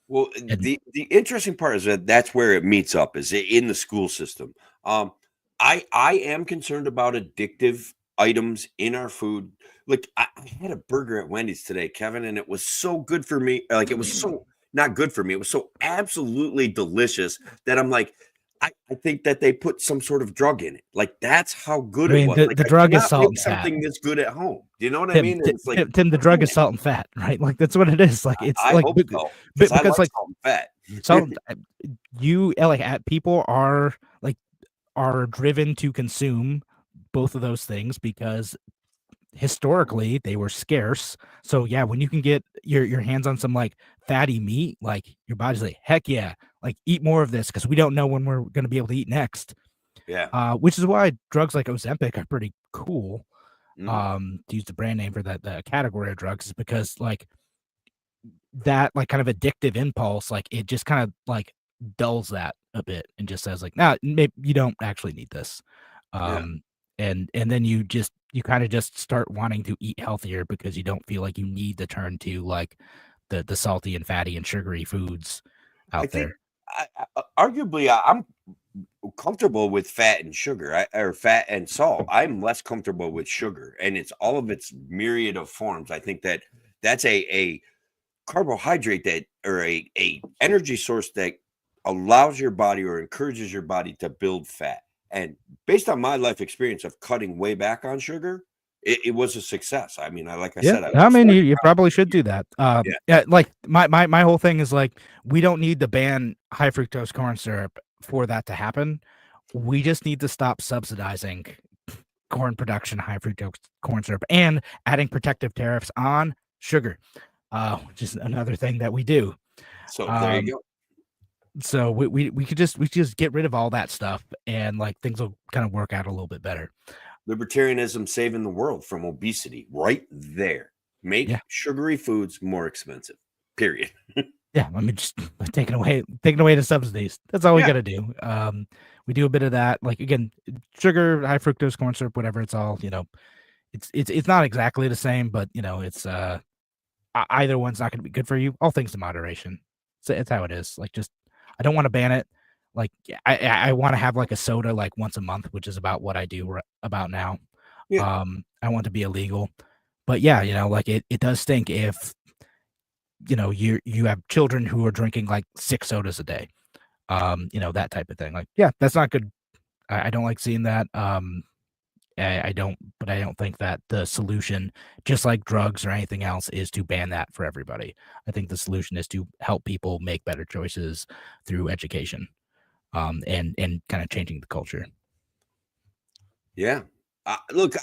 well, And the interesting part is that that's where it meets up is in the school system. Um, I am concerned about addictive items in our food. Like I had a burger at Wendy's today, Kevin, and it was so good for me. Like it was so not good for me. It was so absolutely delicious that I'm like, I think that they put some sort of drug in it. Like that's how I good it mean, was. Like the I drug is cannot salt make and fat. something this good at home. Do you know what I Tim, mean? And Ti- it's like, Tim, Tim, the drug is salt and fat, right? Like that's what it is. Like it's I like hope so because I because like like salt and fat. salt, like people are driven to consume both of those things because historically they were scarce. So yeah, when you can get your hands on some like fatty meat, like your body's like, heck yeah, like eat more of this because we don't know when we're gonna be able to eat next. Yeah. Which is why drugs like Ozempic are pretty cool. Mhm. To use the brand name for that the category of drugs is because like that like kind of addictive impulse, like it just kind of like dulls that a bit and just says like, nah, maybe you don't actually need this. Yeah. Um, and then you kind of just start wanting to eat healthier because you don't feel like you need to turn to like the salty and fatty and sugary foods I out think there. arguably I'm comfortable with fat and sugar or fat and salt. I'm less comfortable with sugar and it's all of its myriad of forms. I think that that's a carbohydrate that or a energy source that allows your body or encourages your body to build fat. And based on my life experience of cutting way back on sugar, it was a success. I mean, like I Yeah, said, I I was mean, very you proud. probably should do that. Yeah. Yeah, like my whole thing is like we don't need to ban high fructose corn syrup for that to happen. We just need to stop subsidizing corn production, high fructose corn syrup, and adding protective tariffs on sugar, which is another thing that we do. So there you Um, go. so we could just get rid of all that stuff, and like things will kind of work out a little bit better. Libertarianism saving the world from obesity right there. Make Yeah. sugary foods more expensive. Period. Yeah, I mean, just taking away the subsidies. That's all we Yeah. got to do. We do a bit of that. Like again, sugar, high fructose corn syrup, whatever. It's all it's not exactly the same, but it's either one's not going to be good for you. All things in moderation. So it's how it is. Like just I don't want to ban it. Like I want to have like a soda like once a month, which is about what I do about now. Yeah. I want to be illegal, but yeah, like it does stink if you have children who are drinking like 6 sodas a day, that type of thing. Like, yeah, that's not good. I don't like seeing that. I don't, but I don't think that the solution, just like drugs or anything else, is to ban that for everybody. I think the solution is to help people make better choices through education, and kind of changing the culture. Yeah. Look,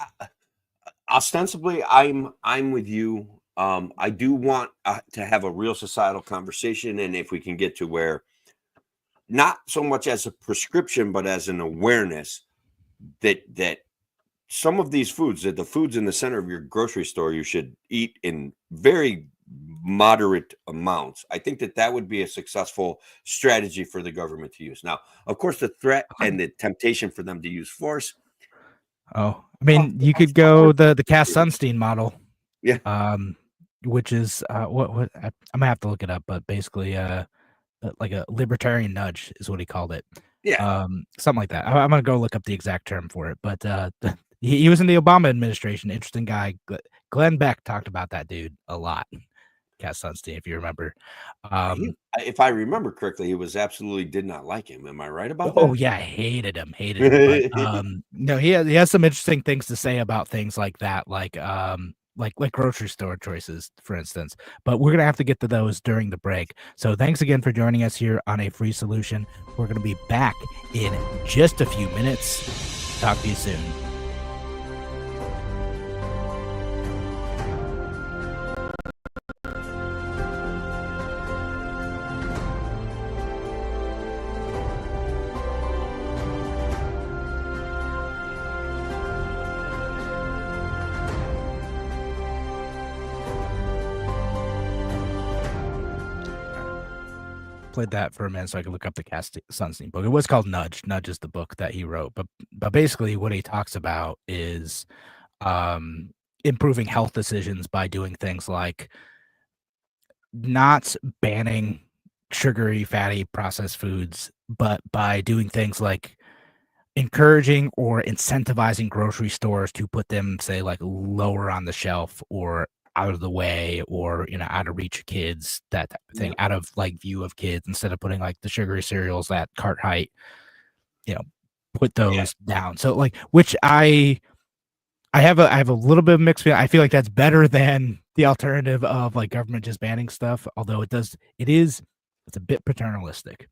ostensibly, I'm with you. I do want to have a real societal conversation, and if we can get to where, not so much as a prescription, but as an awareness that some of these foods, that the foods in the center of your grocery store, you should eat in very moderate amounts. I think that would be a successful strategy for the government to use. Now, of course, the threat and the temptation for them to use force. Oh, I mean, you could go the Cass Sunstein model. Yeah. Which is what I'm gonna have to look it up, but basically like a libertarian nudge is what he called it. Yeah. Something like that. I'm gonna go look up the exact term for it, but he was in the Obama administration. Interesting guy. Glenn Beck talked about that dude a lot. Cass Sunstein, if you remember. If I remember correctly, he was absolutely did not like him. Am I right about that? Oh yeah, hated him. But no, he has some interesting things to say about things like that, like grocery store choices, for instance. But we're gonna have to get to those during the break. So thanks again for joining us here on A Free Solution. We're gonna be back in just a few minutes. Talk to you soon. Played that for a minute so I could look up the Cass Sunstein book. It was called Nudge. Nudge is the book that he wrote. But basically what he talks about is improving health decisions by doing things like not banning sugary, fatty, processed foods, but by doing things like encouraging or incentivizing grocery stores to put them, say, like lower on the shelf or out of the way, or out of reach of kids, that type of thing, out of like view of kids, instead of putting like the sugary cereals at cart height, put those down. So like, which I have a little bit of mixed feeling. I feel like that's better than the alternative of like government just banning stuff, although it's a bit paternalistic.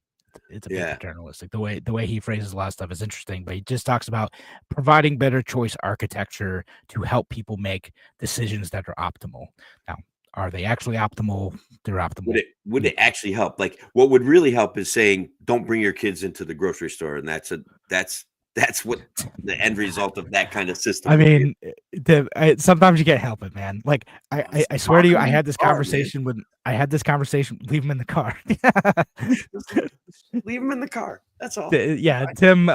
It's a bit paternalistic. The way he phrases a lot of stuff is interesting, but he just talks about providing better choice architecture to help people make decisions that are optimal. Now, are they actually optimal? They're optimal. Would it actually help? Like, what would really help is saying, don't bring your kids into the grocery store. And that's what the end result of that kind of system. I mean, sometimes you can't help it, man. Like I swear to you, I had this conversation with leave him in the car. Leave him in the car. That's all. Yeah, Tim,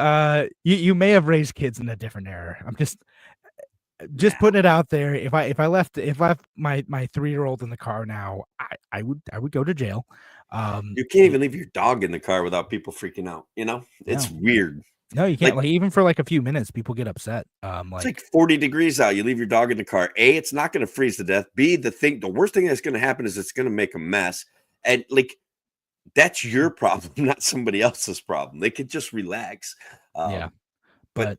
you may have raised kids in a different era. I'm just putting it out there. If I left my 3-year-old in the car now, I would go to jail. You can't even leave your dog in the car without people freaking out. It's weird. No, you can't. Like even for like a few minutes, people get upset. It's like 40 degrees out. You leave your dog in the car. A, it's not going to freeze to death. B, the worst thing that's going to happen is it's going to make a mess. And like, that's your problem, not somebody else's problem. They could just relax. But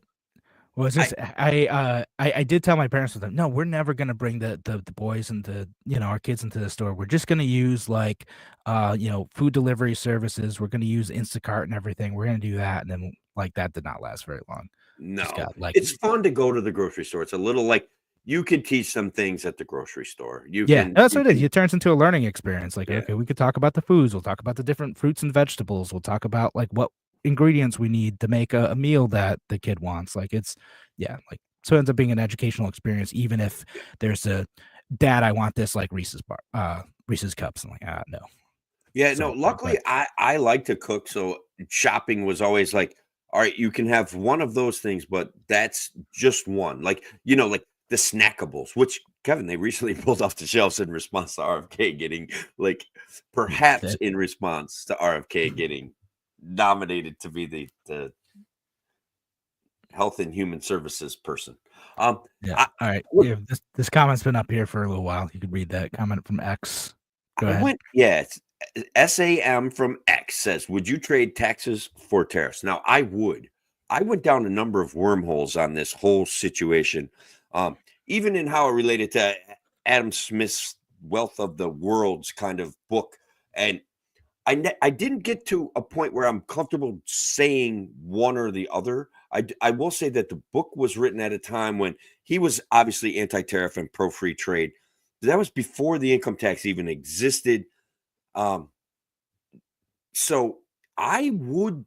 Well, it's just I did tell my parents that no, we're never gonna bring the boys into our kids into the store. We're just gonna use like food delivery services. We're gonna use Instacart and everything. We're gonna do that, and then like that did not last very long. Just No, got like it's fun to go to the grocery store. It's a little like you can teach them things at the grocery store. You yeah, can, that's you what it is. can, It turns into a learning experience. Like yeah, okay, we could talk about the foods. We'll talk about the different fruits and vegetables. We'll talk about like what ingredients we need to make a meal that the kid wants. Like it's like so it ends up being an educational experience, even if yeah. there's a dad, I want this like Reese's cups. I'm like, no. Yeah, no, Sorry, kid, luckily but I like to cook, so shopping was always like, all right, you can have one of those things, but that's just one. Like, like the snackables, which Kevin, they recently pulled off the shelves in response to RFK getting like perhaps that, in response to RFK getting nominated to be the health and human services person. yeah. I, All right. what Yeah, this comment's been up here for a little while. You could read that comment from X. Go I ahead. went, yeah, it's SAM from X says, would you trade taxes for tariffs? Now, I would. I went down a number of wormholes on this whole situation, even in how it related to Adam Smith's Wealth of the Worlds kind of book. And I didn't get to a point where I'm comfortable saying one or the other. I will say that the book was written at a time when he was obviously anti-tariff and pro-free trade. That was before the income tax even existed. Um, so I would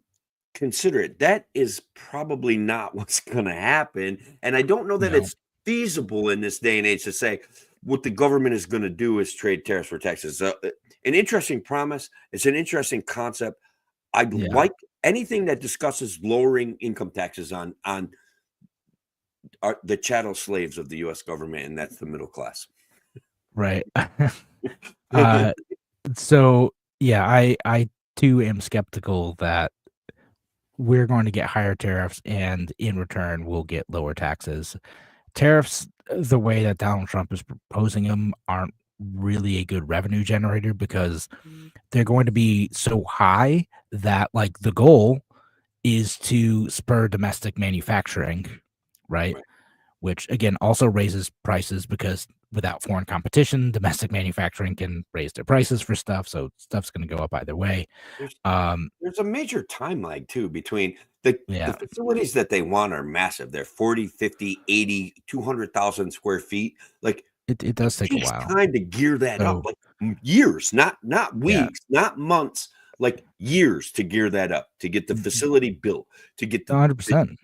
consider it. That is probably not what's going to happen. And I don't know that No. it's feasible in this day and age to say what the government is going to do is trade tariffs for taxes. An interesting promise. It's an interesting concept. I'd Yeah. like anything that discusses lowering income taxes on the chattel slaves of the U.S. government, and that's the middle class. Right. So yeah, I too am skeptical that we're going to get higher tariffs and in return we'll get lower taxes. Tariffs, the way that Donald Trump is proposing them, aren't really a good revenue generator because they're going to be so high that like the goal is to spur domestic manufacturing, right? Right. Which again also raises prices because without foreign competition, domestic manufacturing can raise their prices for stuff. So stuff's going to go up either way. There's Um, there's a major time lag too between the yeah, facilities that they want are massive. They're 40, 50, 80, 200,000 square feet. Like it does take a takes while. time to gear that up, So like years, not yeah, weeks, not months, like years to gear that up, to get the facility built, to get the 100%.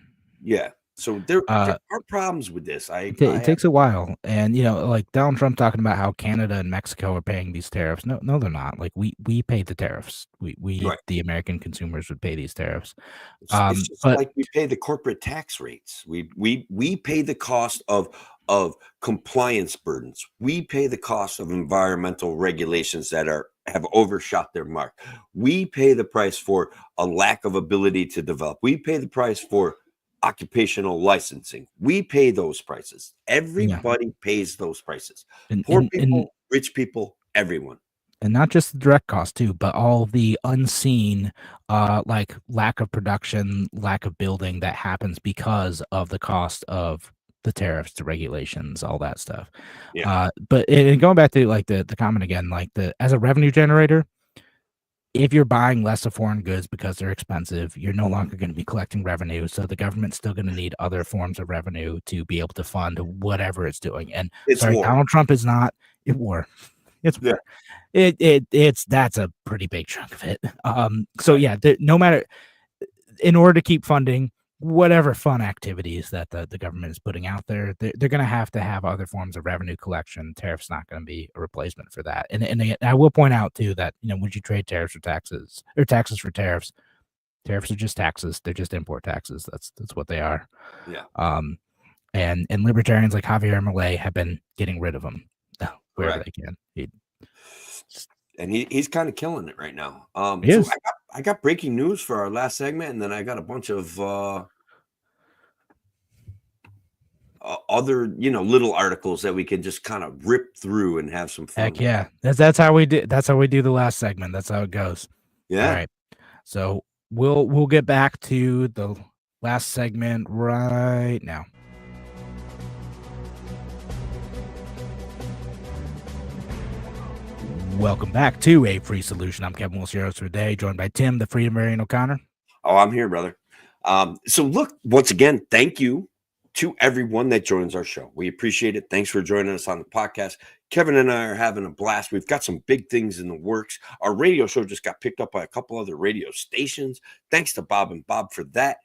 yeah. So there Uh, are problems with this. I it have takes a while, and like Donald Trump talking about how Canada and Mexico are paying these tariffs. No, they're not. Like we pay the tariffs. We right. the American consumers would pay these tariffs. It's just But like we pay the corporate tax rates. We pay the cost of compliance burdens. We pay the cost of environmental regulations that have overshot their mark. We pay the price for a lack of ability to develop. We pay the price for occupational licensing. We pay those prices. yeah, Everybody pays those prices. and Poor and and people, rich people, everyone. and not just the direct cost too, but all the unseen, like lack of production, lack of building that happens because of the cost of the tariffs, the regulations, all that stuff. Yeah. But and going back to like the comment again, like as a revenue generator, if you're buying less of foreign goods because they're expensive, you're no longer going to be collecting revenue. So the government's still going to need other forms of revenue to be able to fund whatever it's doing. And It's sorry, war. Donald Trump is not at war. It's Yeah. war. It's that's a pretty big chunk of it. So Right. yeah, no matter in order to keep funding whatever fun activities that the government is putting out there, they're going to have other forms of revenue collection. Tariffs not going to be a replacement for that. And I will point out too that would you trade tariffs for taxes or taxes for tariffs? Tariffs are just taxes. They're just import taxes. That's what they are. Yeah. And libertarians like Javier Milei have been getting rid of them wherever Correct. they can. And he's kind of killing it right now. He So is. I got breaking news for our last segment, and then I got a bunch of other little articles that we can just kind of rip through and have some fun Heck with. yeah. That's how we do. That's how we do the last segment. That's how it goes. All Yeah. right. So we'll get back to the last segment right now. Welcome back to A Free Solution. I'm Kevin Wilson, your host for today, joined by Tim, the Freedom Marion O'Connor. Oh, I'm here, brother. So look, once again, thank you to everyone that joins our show. We appreciate it. Thanks for joining us on the podcast. Kevin and I are having a blast. We've got some big things in the works. Our radio show just got picked up by a couple other radio stations. Thanks to Bob and Bob for that.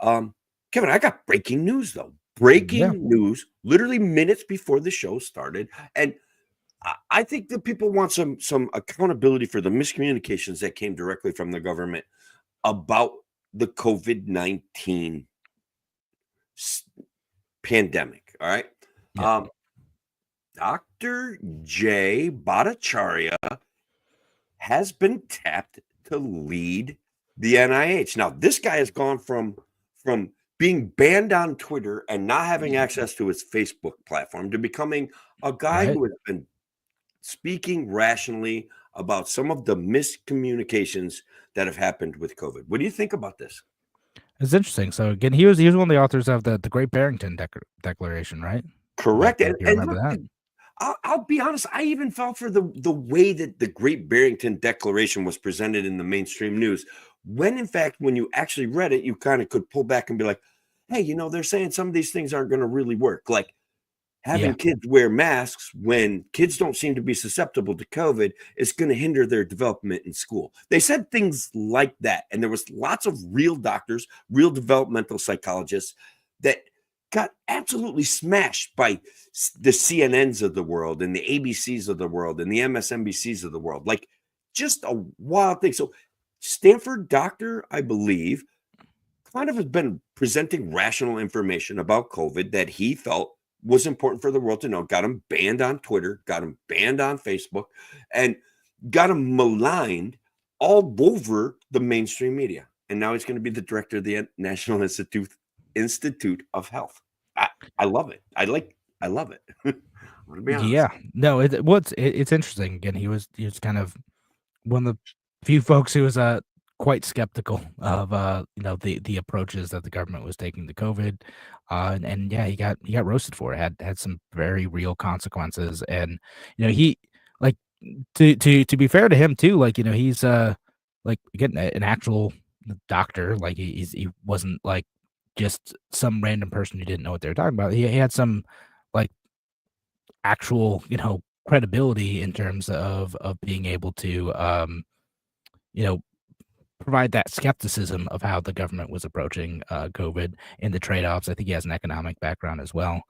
Kevin, I got breaking news, though. Breaking news, literally minutes before the show started. And I think that people want some accountability for the miscommunications that came directly from the government about the COVID-19 pandemic. All right. Yeah. Dr. Jay Bhattacharya has been tapped to lead the NIH. Now, this guy has gone from being banned on Twitter and not having access to his Facebook platform to becoming a guy who has been speaking rationally about some of the miscommunications that have happened with COVID. What do you think about this? It's interesting. So again, he was one of the authors of the Great Barrington Declaration, right? Correct. You remember that? I'll be honest. I even fell for the way that the Great Barrington Declaration was presented in the mainstream news. When in fact, when you actually read it, you kind of could pull back and be like, "Hey, they're saying some of these things aren't going to really work." Like having kids wear masks when kids don't seem to be susceptible to COVID is going to hinder their development in school. They said things like that. And there was lots of real doctors, real developmental psychologists that got absolutely smashed by the CNNs of the world and the ABCs of the world and the MSNBCs of the world. Like just a wild thing. So Stanford doctor, I believe, kind of has been presenting rational information about COVID that he felt was important for the world to know. Got him banned on Twitter, got him banned on Facebook, and got him maligned all over the mainstream media. And now he's going to be the director of the National Institute of Health. I love it. I love it. I'm gonna be honest. Yeah. No, it's interesting. Again, he was kind of one of the few folks who was quite skeptical of the approaches that the government was taking to COVID. And yeah, he got roasted for it. Had some very real consequences. And he like to be fair to him too, like he's like again an actual doctor. Like he wasn't like just some random person who didn't know what they were talking about. He had some like actual credibility in terms of being able to provide that skepticism of how the government was approaching COVID and the trade-offs. I think he has an economic background as well.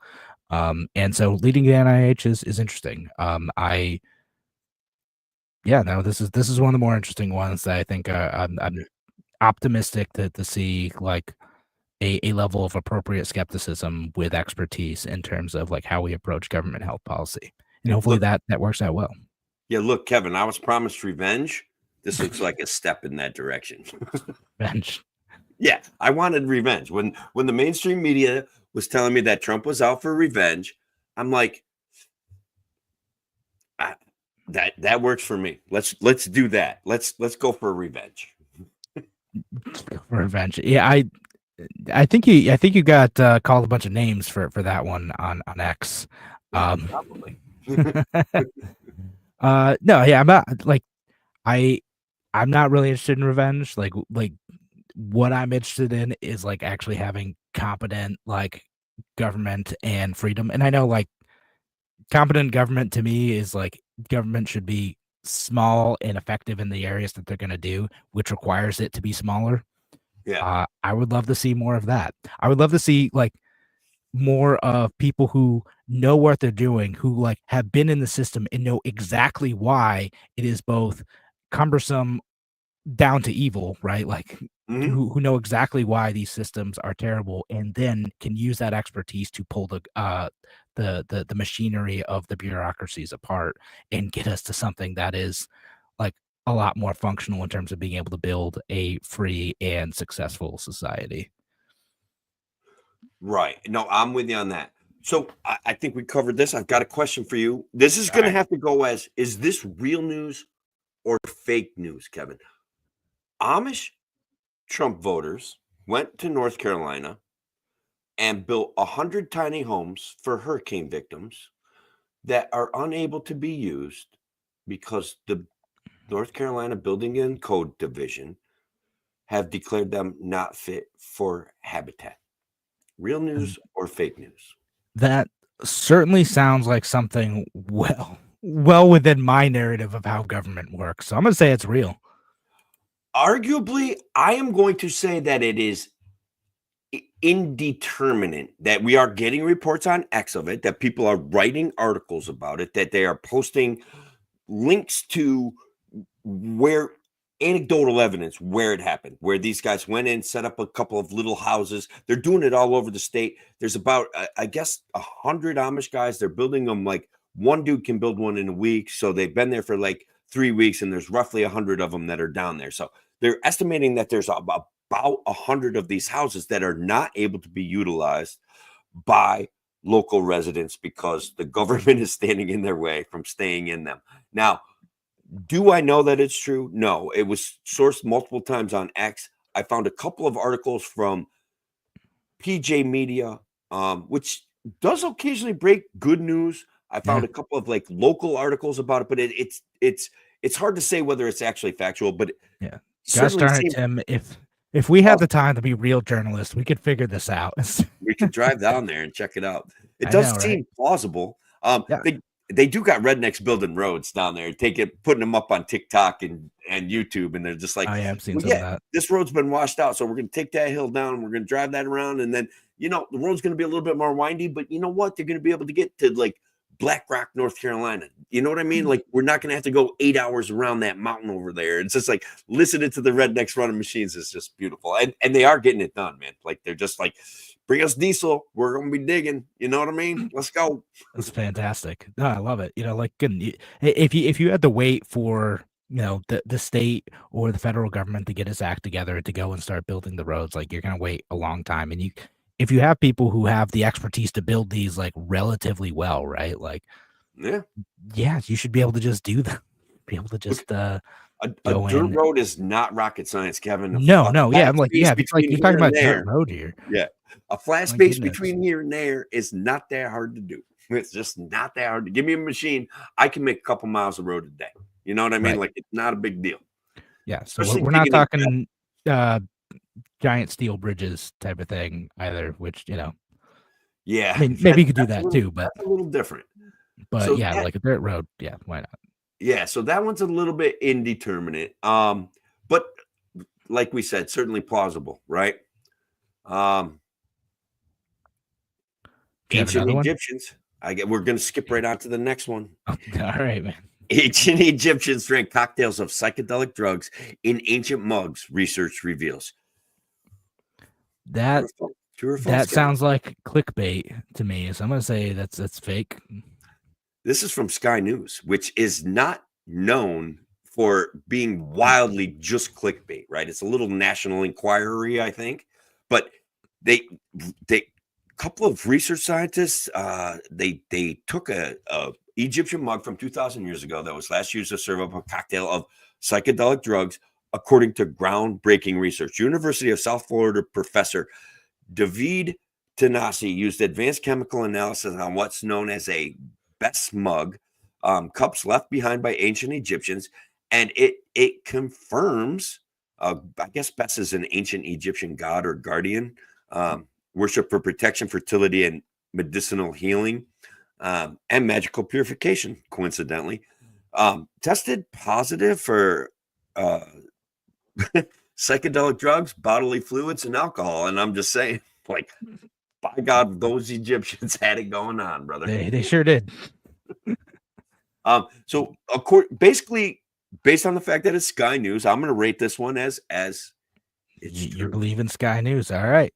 And so leading the NIH is interesting. This is one of the more interesting ones that I think I'm optimistic to see like a level of appropriate skepticism with expertise in terms of like how we approach government health policy. And hopefully that works out well. Yeah, look, Kevin, I was promised revenge. This looks like a step in that direction. Revenge. Yeah, I wanted revenge. When the mainstream media was telling me that Trump was out for revenge, I'm like, that works for me. Let's do that. Let's go for revenge. Revenge. Yeah, I think you got called a bunch of names for that one on X. Probably. No, yeah, I'm not like I'm not really interested in revenge. Like what I'm interested in is like actually having competent like government and freedom. And I know like competent government to me is like government should be small and effective in the areas that they're going to do, which requires it to be smaller. Yeah. I would love to see more of that. I would love to see like more of people who know what they're doing, who like have been in the system and know exactly why it is both cumbersome down to evil, right? Like who know exactly why these systems are terrible and then can use that expertise to pull the machinery of the bureaucracies apart and get us to something that is like a lot more functional in terms of being able to build a free and successful society. Right. No, I'm with you on that. So I think we covered this. I've got a question for you. This is going to have to go as, is this real news or fake news, Kevin? Amish Trump voters went to North Carolina and built 100 tiny homes for hurricane victims that are unable to be used because the North Carolina Building and Code Division have declared them not fit for habitat. Real news or fake news? That certainly sounds like something well within my narrative of how government works. So I'm going to say it's real. Arguably, I am going to say that it is indeterminate, that we are getting reports on X of it, that people are writing articles about it, that they are posting links to where anecdotal evidence where it happened, where these guys went in, set up a couple of little houses. They're doing it all over the state. There's about, I guess, 100 Amish guys. They're building them like one dude can build one in a week. So they've been there for like 3 weeks, and there's roughly 100 of them that are down there. So they're estimating that there's about 100 of these houses that are not able to be utilized by local residents because the government is standing in their way from staying in them. Now, do I know that it's true? No. It was sourced multiple times on X. I found a couple of articles from PJ Media, which does occasionally break good news. I found a couple of like local articles about it, but it's hard to say whether it's actually factual. But yeah, gosh darn it, Tim. If we had the time to be real journalists, we could figure this out. We could drive down there and check it out. It does seem plausible. They do got rednecks building roads down there, putting them up on TikTok and YouTube, and they're just like, I have seen some of that. This road's been washed out, so we're going to take that hill down and we're going to drive that around, and then the road's going to be a little bit more windy, but you know what? They're going to be able to get to like Black Rock, North Carolina. You know what I mean? Like, we're not going to have to go 8 hours around that mountain over there. It's just like listening to the rednecks running machines is just beautiful, and they are getting it done, man. Like, they're just like, bring us diesel. We're going to be digging. You know what I mean? Let's go. That's fantastic. No, I love it. Like, if you had to wait for, the state or the federal government to get its act together to go and start building the roads, like, you're going to wait a long time. And if you have people who have the expertise to build these like relatively well, right? Like, yeah, you should be able to just do that. Be able to just, a dirt road is not rocket science, Kevin. No. Yeah. I'm like, it's like you're talking about dirt road here. Yeah. A flat space between here and there is not that hard to do. It's just not that hard to give me a machine. I can make a couple miles of road a day. You know what I mean? Right. Like, it's not a big deal. Yeah. So we're not talking giant steel bridges type of thing either, which, yeah, I mean, maybe you could do that too, but that's a little different. But so like a dirt road. Yeah. Why not? Yeah. So that one's a little bit indeterminate. But like we said, certainly plausible, right? Ancient Egyptians. We're going to skip right on to the next one. All right, man. Ancient Egyptians drank cocktails of psychedelic drugs in ancient mugs, research reveals. That sounds like clickbait to me. So I'm going to say that's fake. This is from Sky News, which is not known for being wildly just clickbait, right? It's a little National Enquiry, I think. But they couple of research scientists, they took a Egyptian mug from 2,000 years ago that was last used to serve up a cocktail of psychedelic drugs, according to groundbreaking research. University of South Florida professor David Tanasi used advanced chemical analysis on what's known as a Bes mug, cups left behind by ancient Egyptians, and it confirms, I guess Bes is an ancient Egyptian god or guardian, worship for protection, fertility, and medicinal healing, and magical purification, coincidentally. Tested positive for psychedelic drugs, bodily fluids, and alcohol. And I'm just saying, like, by God, those Egyptians had it going on, brother. They sure did. So, basically, based on the fact that it's Sky News, I'm going to rate this one as you believe in Sky News. All right.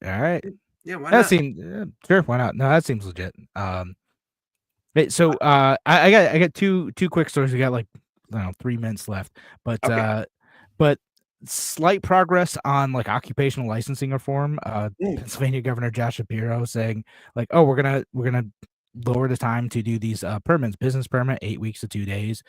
Yeah, why that not? Seems sure. Why not? No, that seems legit. So I got two quick stories. We got like 3 minutes left, but Okay. But slight progress on like occupational licensing reform. Pennsylvania Governor Josh Shapiro saying like, oh, we're gonna lower the time to do these permits. Business permit, 8 weeks to 2 days.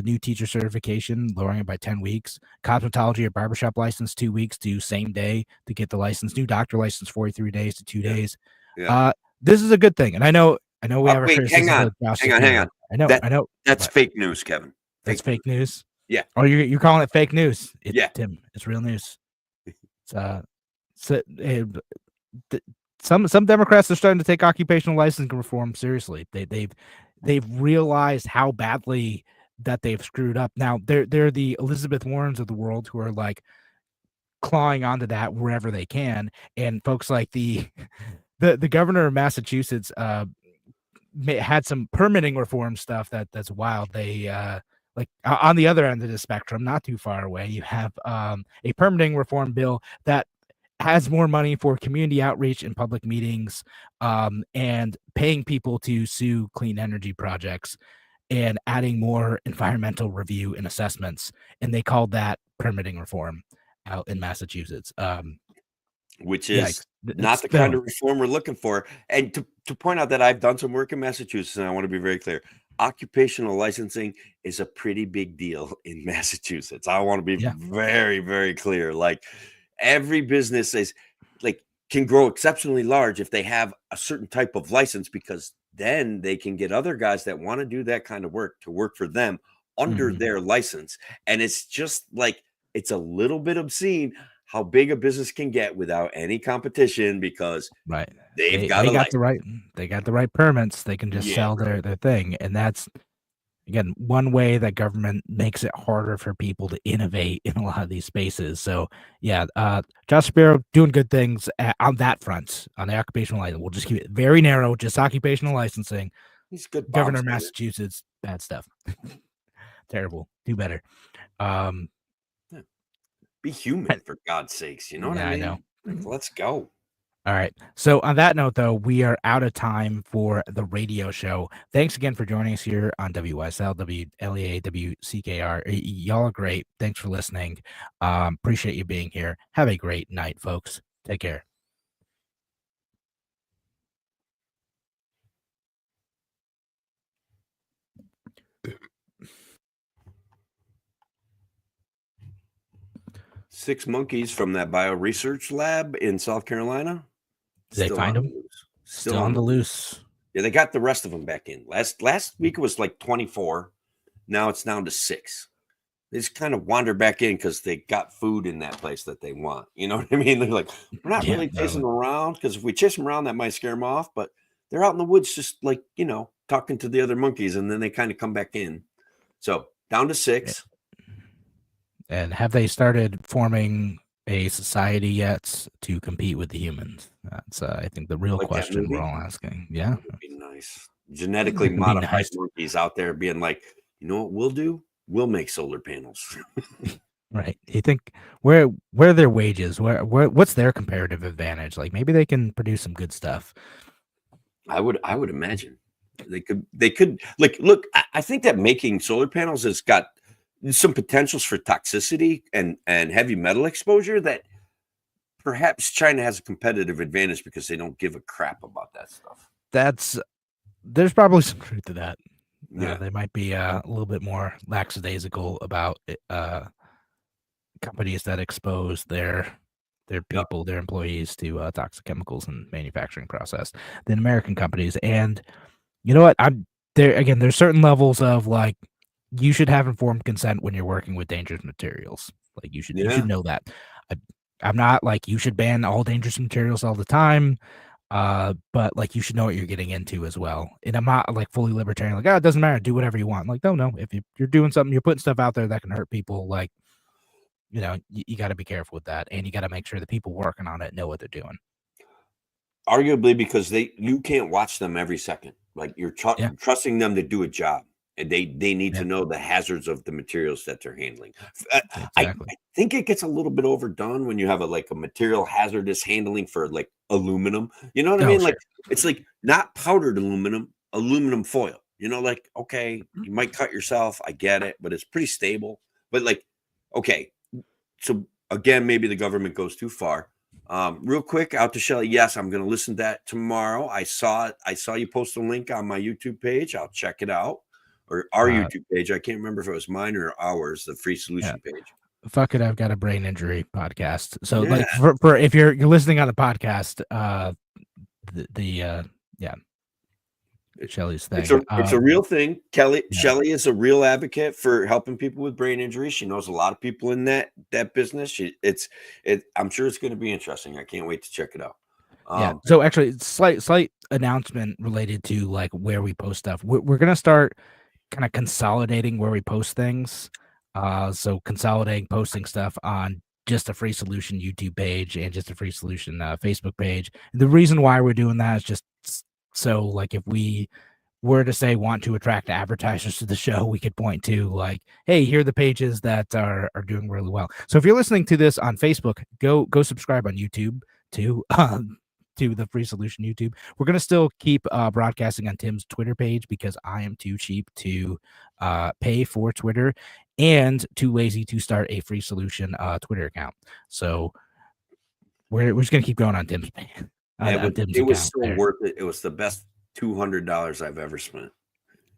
New teacher certification, lowering it by 10 weeks. Cosmetology or barbershop license, 2 weeks to same day to get the license. New doctor license, 43 days to 2 days. Yeah. This is a good thing. And I know we have a Wait, hang criticism on. with Josh Hang on. Shapiro. I know. That's But fake news, Kevin. that's fake news. Yeah. Oh, you're calling it fake news? Yeah. Tim, it's real news. Some Democrats are starting to take occupational licensing reform seriously. They've realized how badly that they've screwed up. Now they're the Elizabeth Warrens of the world who are like clawing onto that wherever they can, and folks like the governor of Massachusetts had some permitting reform stuff that's wild. They like on the other end of the spectrum, not too far away, you have a permitting reform bill that has more money for community outreach and public meetings, and paying people to sue clean energy projects and adding more environmental review and assessments. And they called that permitting reform out in Massachusetts. Which is not the kind of reform we're looking for. And to point out that I've done some work in Massachusetts, and I want to be very clear, occupational licensing is a pretty big deal in Massachusetts. I want to be very, very clear. Like every business is like can grow exceptionally large if they have a certain type of license, because then they can get other guys that want to do that kind of work to work for them under their license. And it's just like it's a little bit obscene how big a business can get without any competition, because they got the right permits. They can just sell their thing. And that's, again, one way that government makes it harder for people to innovate in a lot of these spaces. So Josh Shapiro doing good things on that front, on the occupational license. We'll just keep it very narrow, just occupational licensing. He's good. Governor of Massachusetts, bad stuff. Terrible. Do better. Be human, for God's sakes. You know what I mean? I know. Like, let's go. All right. So on that note, though, we are out of time for the radio show. Thanks again for joining us here on WSL, WLEA, WCKR. Y'all are great. Thanks for listening. Appreciate you being here. Have a great night, folks. Take care. Six monkeys from that bio research lab in South Carolina. Did they find them? Still on the loose. Yeah, they got the rest of them back in. Last week it was like 24. Now it's down to 6. They just kind of wander back in because they got food in that place that they want. You know what I mean? They're like, we're not really chasing them around, because if we chase them around, that might scare them off. But they're out in the woods just like, talking to the other monkeys, and then they kind of come back in. So down to 6. And have they started forming a society yet to compete with the humans? That's, I think, the real question we're all asking. Yeah. That would be nice. Genetically modified monkeys out there being like, you know what we'll do? We'll make solar panels. Right. You think where are their wages? What's their comparative advantage? Like, maybe they can produce some good stuff. I would imagine they could like, look, I think that making solar panels has got some potentials for toxicity and heavy metal exposure that perhaps China has a competitive advantage because they don't give a crap about that stuff. There's probably some truth to that. Yeah, they might be a little bit more lackadaisical about companies that expose their people, their employees to toxic chemicals in manufacturing process than American companies. And you know what? There's certain levels of like, you should have informed consent when you're working with dangerous materials. Like you should know that. I'm not like you should ban all dangerous materials all the time, but like you should know what you're getting into as well. And I'm not like fully libertarian, like, it doesn't matter, do whatever you want. Like, no, if you're doing something, you're putting stuff out there that can hurt people, like, you got to be careful with that, and you got to make sure the people working on it know what they're doing. Arguably, because you can't watch them every second. Like you're trusting them to do a job. And they need to know the hazards of the materials that they're handling. Exactly. I think it gets a little bit overdone when you have a material hazardous handling for like aluminum. You know what I mean? Sure. Like it's like not powdered aluminum foil. Like, okay, you might cut yourself. I get it, but it's pretty stable. But like, okay, so again, maybe the government goes too far. Real quick, out to Shelly. Yes, I'm going to listen to that tomorrow. I saw you post a link on my YouTube page. I'll check it out, or our YouTube page. I can't remember if it was mine or ours, the free solution page. Fuck it, I've got a brain injury podcast. So like for if you're listening on the podcast, Shelly's thing. It's a real thing. Shelly is a real advocate for helping people with brain injury. She knows a lot of people in that business. I'm sure it's going to be interesting. I can't wait to check it out. So actually, slight announcement related to like where we post stuff. We're gonna start kind of consolidating where we post things. So consolidating posting stuff on just a free solution YouTube page and just a free solution Facebook page. And the reason why we're doing that is just so like if we were to say want to attract advertisers to the show, we could point to like, hey, here are the pages that are doing really well. So if you're listening to this on Facebook, go subscribe on YouTube too. To the free solution YouTube. We're going to still keep broadcasting on Tim's Twitter page because I am too cheap to pay for Twitter and too lazy to start a free solution Twitter account. So we're just going to keep going on Tim's page. It was so worth it. It was the best $200 I've ever spent.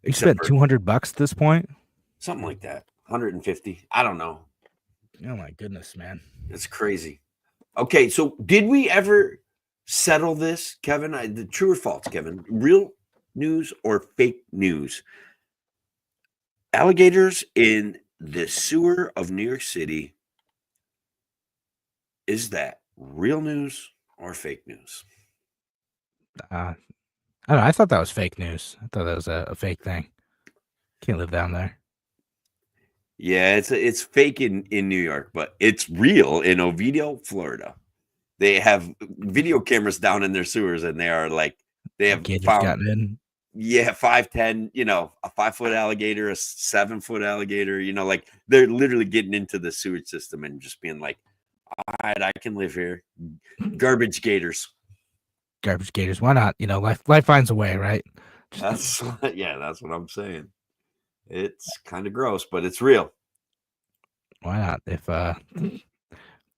You spent $200 at this point? Something like that. 150. I don't know. Oh my goodness, man. It's crazy. Okay, so did we ever settle this, Kevin? The true or false, Kevin? Real news or fake news? Alligators in the sewer of New York City. Is that real news or fake news? I don't know. I thought that was fake news. I thought that was a fake thing. Can't live down there. Yeah, it's fake in New York, but it's real in Oviedo, Florida. They have video cameras down in their sewers, and they are like they have found in. Yeah, 5'10", a 5-foot alligator, a 7-foot alligator, like they're literally getting into the sewage system and just being like, all right, I can live here. Garbage gators. Why not? Life finds a way, right? That's what I'm saying. It's kind of gross, but it's real. Why not? If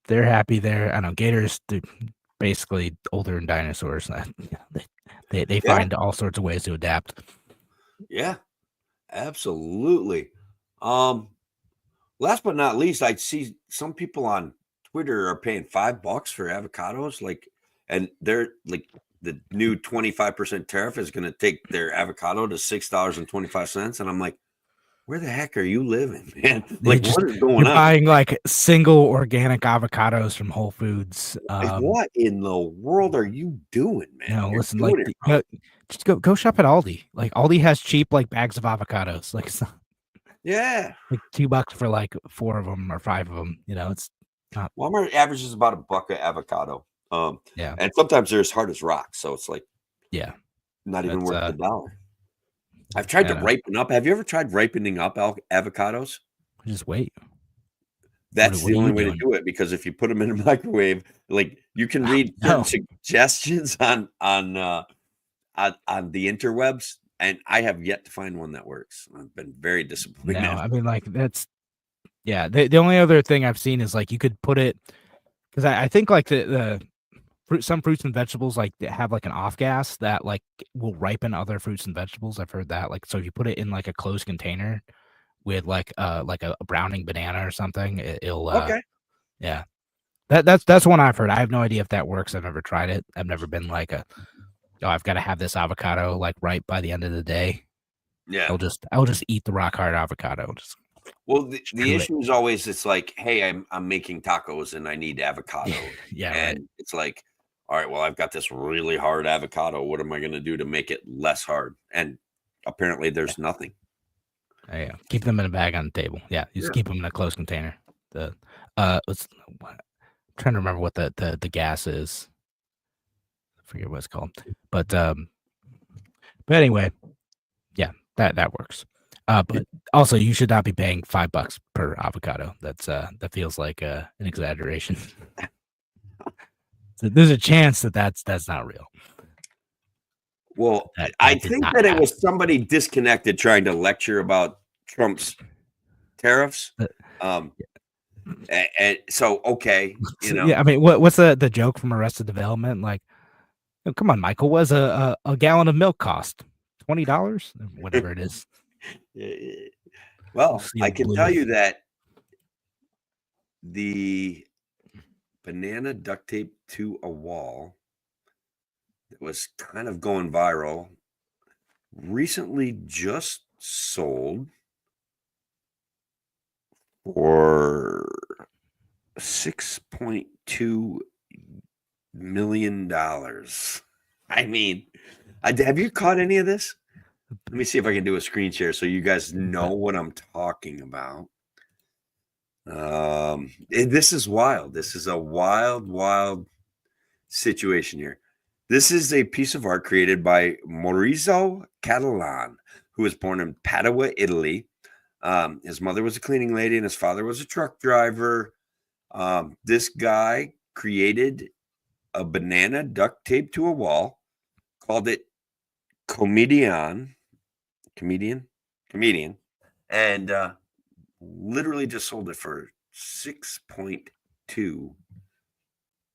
they're happy there, I know gators, they're basically older than dinosaurs. They find all sorts of ways to adapt. Yeah, absolutely. Last but not least, I see some people on Twitter are paying $5 for avocados, and they're like the new 25% tariff is going to take their avocado to $6.25, and I'm like, where the heck are you living, man? Like, what is going on? Buying like single organic avocados from Whole Foods. What in the world are you doing, man? No, listen, like, just go shop at Aldi. Like, Aldi has cheap like bags of avocados. Like, it's not, like $2 for like 4 of them or 5 of them. It's not. Walmart averages about $1 an avocado. Yeah, and sometimes they're as hard as rocks, so it's like, not even worth the dollar. I've tried to ripen up. Have you ever tried ripening up avocados? Just wait. That's the only way to do it, because if you put them in a microwave, like you can read suggestions on the interwebs, and I have yet to find one that works. I've been very disappointed. No, I mean, like that's the only other thing I've seen is like you could put it, because I think like some fruits and vegetables like have like an off gas that like will ripen other fruits and vegetables. I've heard that. Like, so if you put it in like a closed container with like a browning banana or something, it'll yeah. That's one I've heard. I have no idea if that works. I've never tried it. I've never been like I've got to have this avocado like ripe by the end of the day. Yeah. I'll just eat the rock hard avocado. Well, the issue is always, it's like, hey, I'm making tacos and I need avocado. And it's like, all right, well, I've got this really hard avocado. What am I going to do to make it less hard? And apparently there's nothing. Yeah, keep them in a bag on the table. Yeah, just keep them in a closed container. I'm trying to remember what the gas is. I forget what it's called. But anyway, yeah, that works. But also, you should not be paying $5 per avocado. That feels like an exaggeration. So there's a chance that's not real. Well, I think that it was somebody disconnected trying to lecture about Trump's tariffs. And so, okay, you know, Yeah, I mean, what's the joke from Arrested Development? Like, "Oh, come on, Michael, what does a gallon of milk cost? $20? Whatever it is." well, Seal I of can tell blue. you that the banana duct tape to a wall that was kind of going viral recently just sold for $6.2 million. I mean, have you caught any of this? Let me see if I can do a screen share so you guys know what I'm talking about. This is wild. This is a wild situation here. This is a piece of art created by Maurizio Catalan, who was born in Padua, Italy. His mother was a cleaning lady and his father was a truck driver. This guy created a banana duct taped to a wall, called it comedian, and literally just sold it for $6.2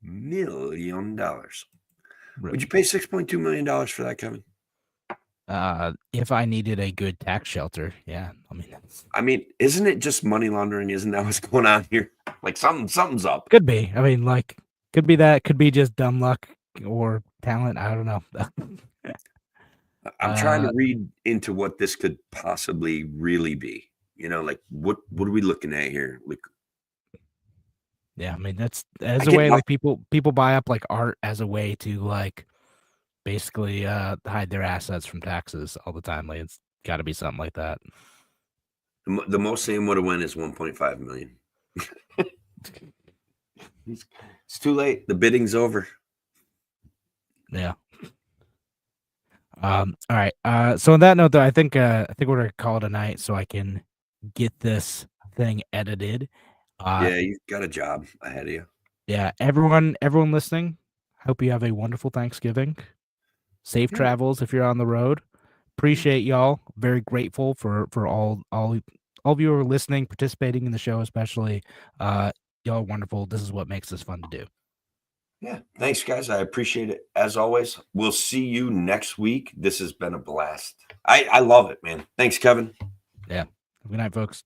million. Would you pay $6.2 million for that, Kevin? If I needed a good tax shelter, yeah. I mean, isn't it just money laundering? Isn't that what's going on here? Like something's up. Could be. I mean, like, could be that. Could be just dumb luck or talent. I don't know. I'm trying to read into what this could possibly really be. You know, like what are we looking at here? Like, yeah, I mean, that's as a way like people buy up like art as a way to like basically hide their assets from taxes all the time. Like, it's got to be something like that. The most Sam would have won is 1.5 million. It's too late. The bidding's over. Yeah. All right. So on that note, though, I think we're gonna call it a night so I can get this thing edited. Yeah, you've got a job ahead of you. Yeah, everyone listening, hope you have a wonderful Thanksgiving. Safe travels if you're on the road. Appreciate y'all. Very grateful for all of you who are listening, participating in the show, especially. Y'all are wonderful. This is what makes this fun to do. Yeah. Thanks, guys. I appreciate it. As always, we'll see you next week. This has been a blast. I love it, man. Thanks, Kevin. Yeah. Good night, folks.